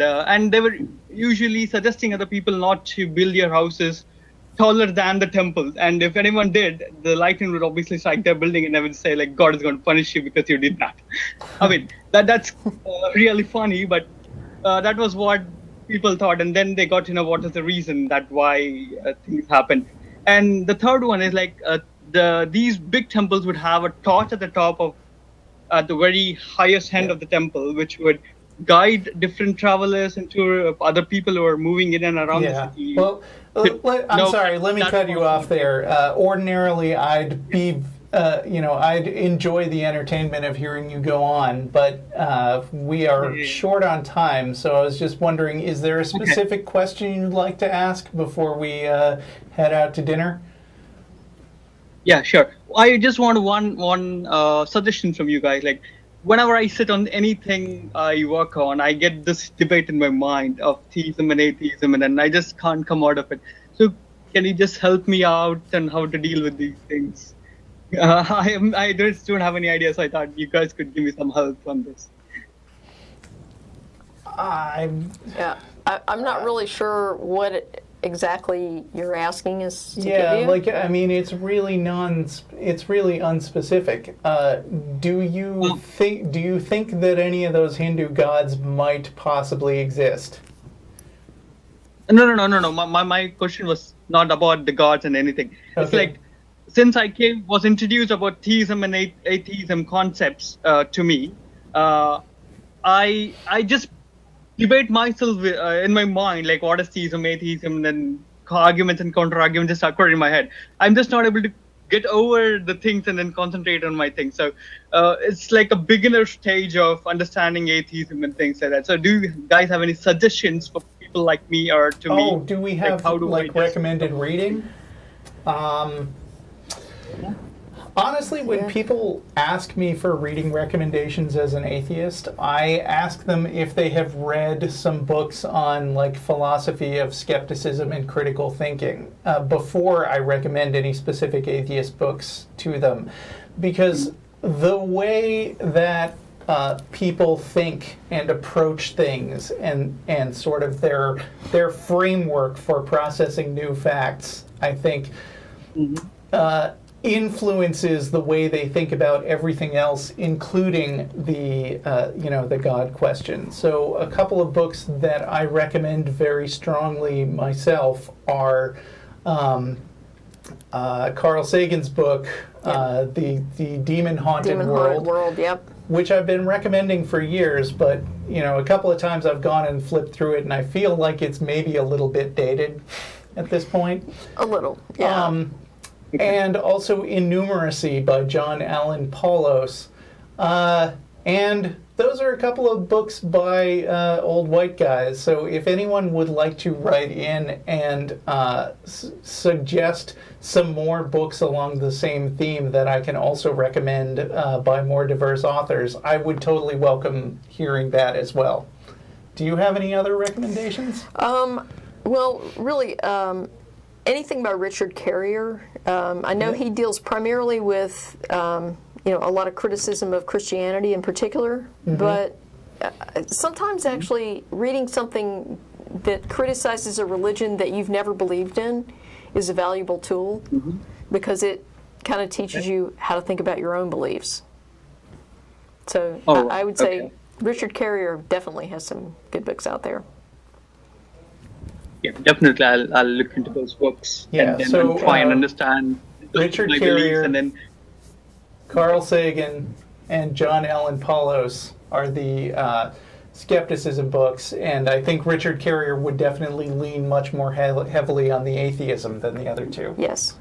they were usually suggesting other people not to build your houses taller than the temples. And if anyone did, the lightning would obviously strike their building, and they would say like, God is going to punish you because you did that. I mean, that's really funny, but that was what people thought. And then they got to know what is the reason that why things happen. And the third one is like these big temples would have a torch at the top of the very highest end of the temple, which would guide different travelers and other people who are moving in and around the city. Well, I'm sorry, let me cut you off there. Ordinarily, I'd be, I'd enjoy the entertainment of hearing you go on, but we are short on time, so I was just wondering, is there a specific question you'd like to ask before we head out to dinner? Yeah, sure. I just want one suggestion from you guys. Like, whenever I sit on anything I work on, I get this debate in my mind of theism and atheism, and then I just can't come out of it. So, can you just help me out on how to deal with these things? I just don't have any idea, so I thought you guys could give me some help on this. I'm not really sure what exactly you're asking us to give you. Like, I mean, it's really unspecific. Do you think that any of those Hindu gods might possibly exist? No. My question was not about the gods and anything. Okay. It's like, since I was introduced about theism and atheism concepts to me, I just debate myself in my mind, like what is theism, atheism, and then arguments and counter arguments just occur in my head. I'm just not able to get over the things and then concentrate on my things. So it's like a beginner stage of understanding atheism and things like that. So do you guys have any suggestions for people like me or to me? Oh, do we have recommended reading? Honestly, when people ask me for reading recommendations as an atheist, I ask them if they have read some books on like philosophy of skepticism and critical thinking before I recommend any specific atheist books to them. Because the way that people think and approach things, and sort of their framework for processing new facts, I think, influences the way they think about everything else, including the God question. So a couple of books that I recommend very strongly myself are Carl Sagan's book, the Demon Haunted World, yep. which I've been recommending for years, but a couple of times I've gone and flipped through it, and I feel like it's maybe a little bit dated at this point. A little, yeah. And also Innumeracy by John Allen Paulos. And those are a couple of books by old white guys. So if anyone would like to write in and suggest some more books along the same theme that I can also recommend by more diverse authors, I would totally welcome hearing that as well. Do you have any other recommendations? Well, really, anything by Richard Carrier. I know he deals primarily with a lot of criticism of Christianity in particular, but sometimes actually reading something that criticizes a religion that you've never believed in is a valuable tool, because it kind of teaches you how to think about your own beliefs. So I would say Richard Carrier definitely has some good books out there. Yeah, definitely. I'll look into those books and try and understand Richard my Carrier, beliefs, and then Carl Sagan, and John Allen Paulos are the skepticism books, and I think Richard Carrier would definitely lean much more heavily on the atheism than the other two. Yes.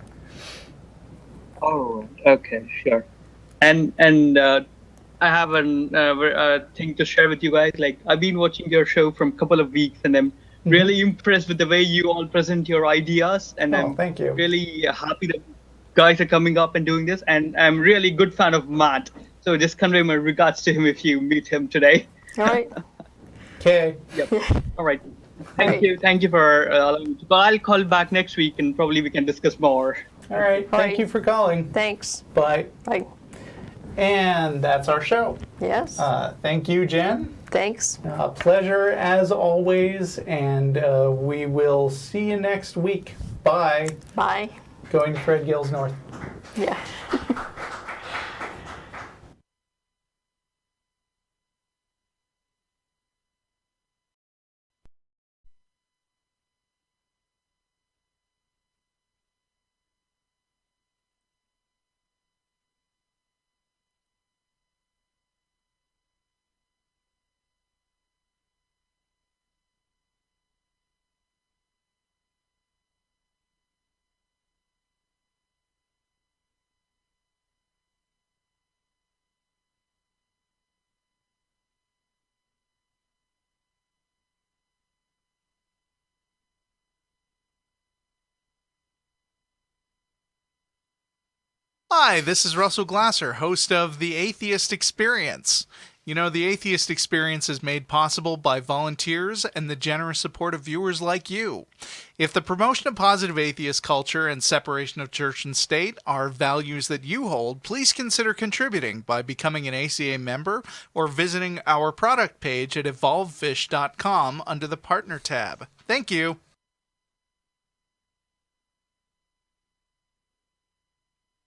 Oh, okay, sure. And I have a thing to share with you guys. Like, I've been watching your show from a couple of weeks, and I'm really impressed with the way you all present your ideas, and I'm thank you. really happy that guys are coming up and doing this, and I'm really good fan of Matt. So just convey my regards to him if you meet him today. All right. Okay. Yep. All right. Thank you for allowing me to. But I'll call back next week, and probably we can discuss more. All right. Thank you for calling. Thanks. Bye. Bye. And that's our show. Yes. Thank you, Jen. Thanks. Pleasure as always, and we will see you next week. Bye. Bye. Going to Fred Gill's North. Yeah. Hi, this is Russell Glasser, host of The Atheist Experience. You know, The Atheist Experience is made possible by volunteers and the generous support of viewers like you. If the promotion of positive atheist culture and separation of church and state are values that you hold, please consider contributing by becoming an ACA member or visiting our product page at evolvefish.com under the Partner tab. Thank you.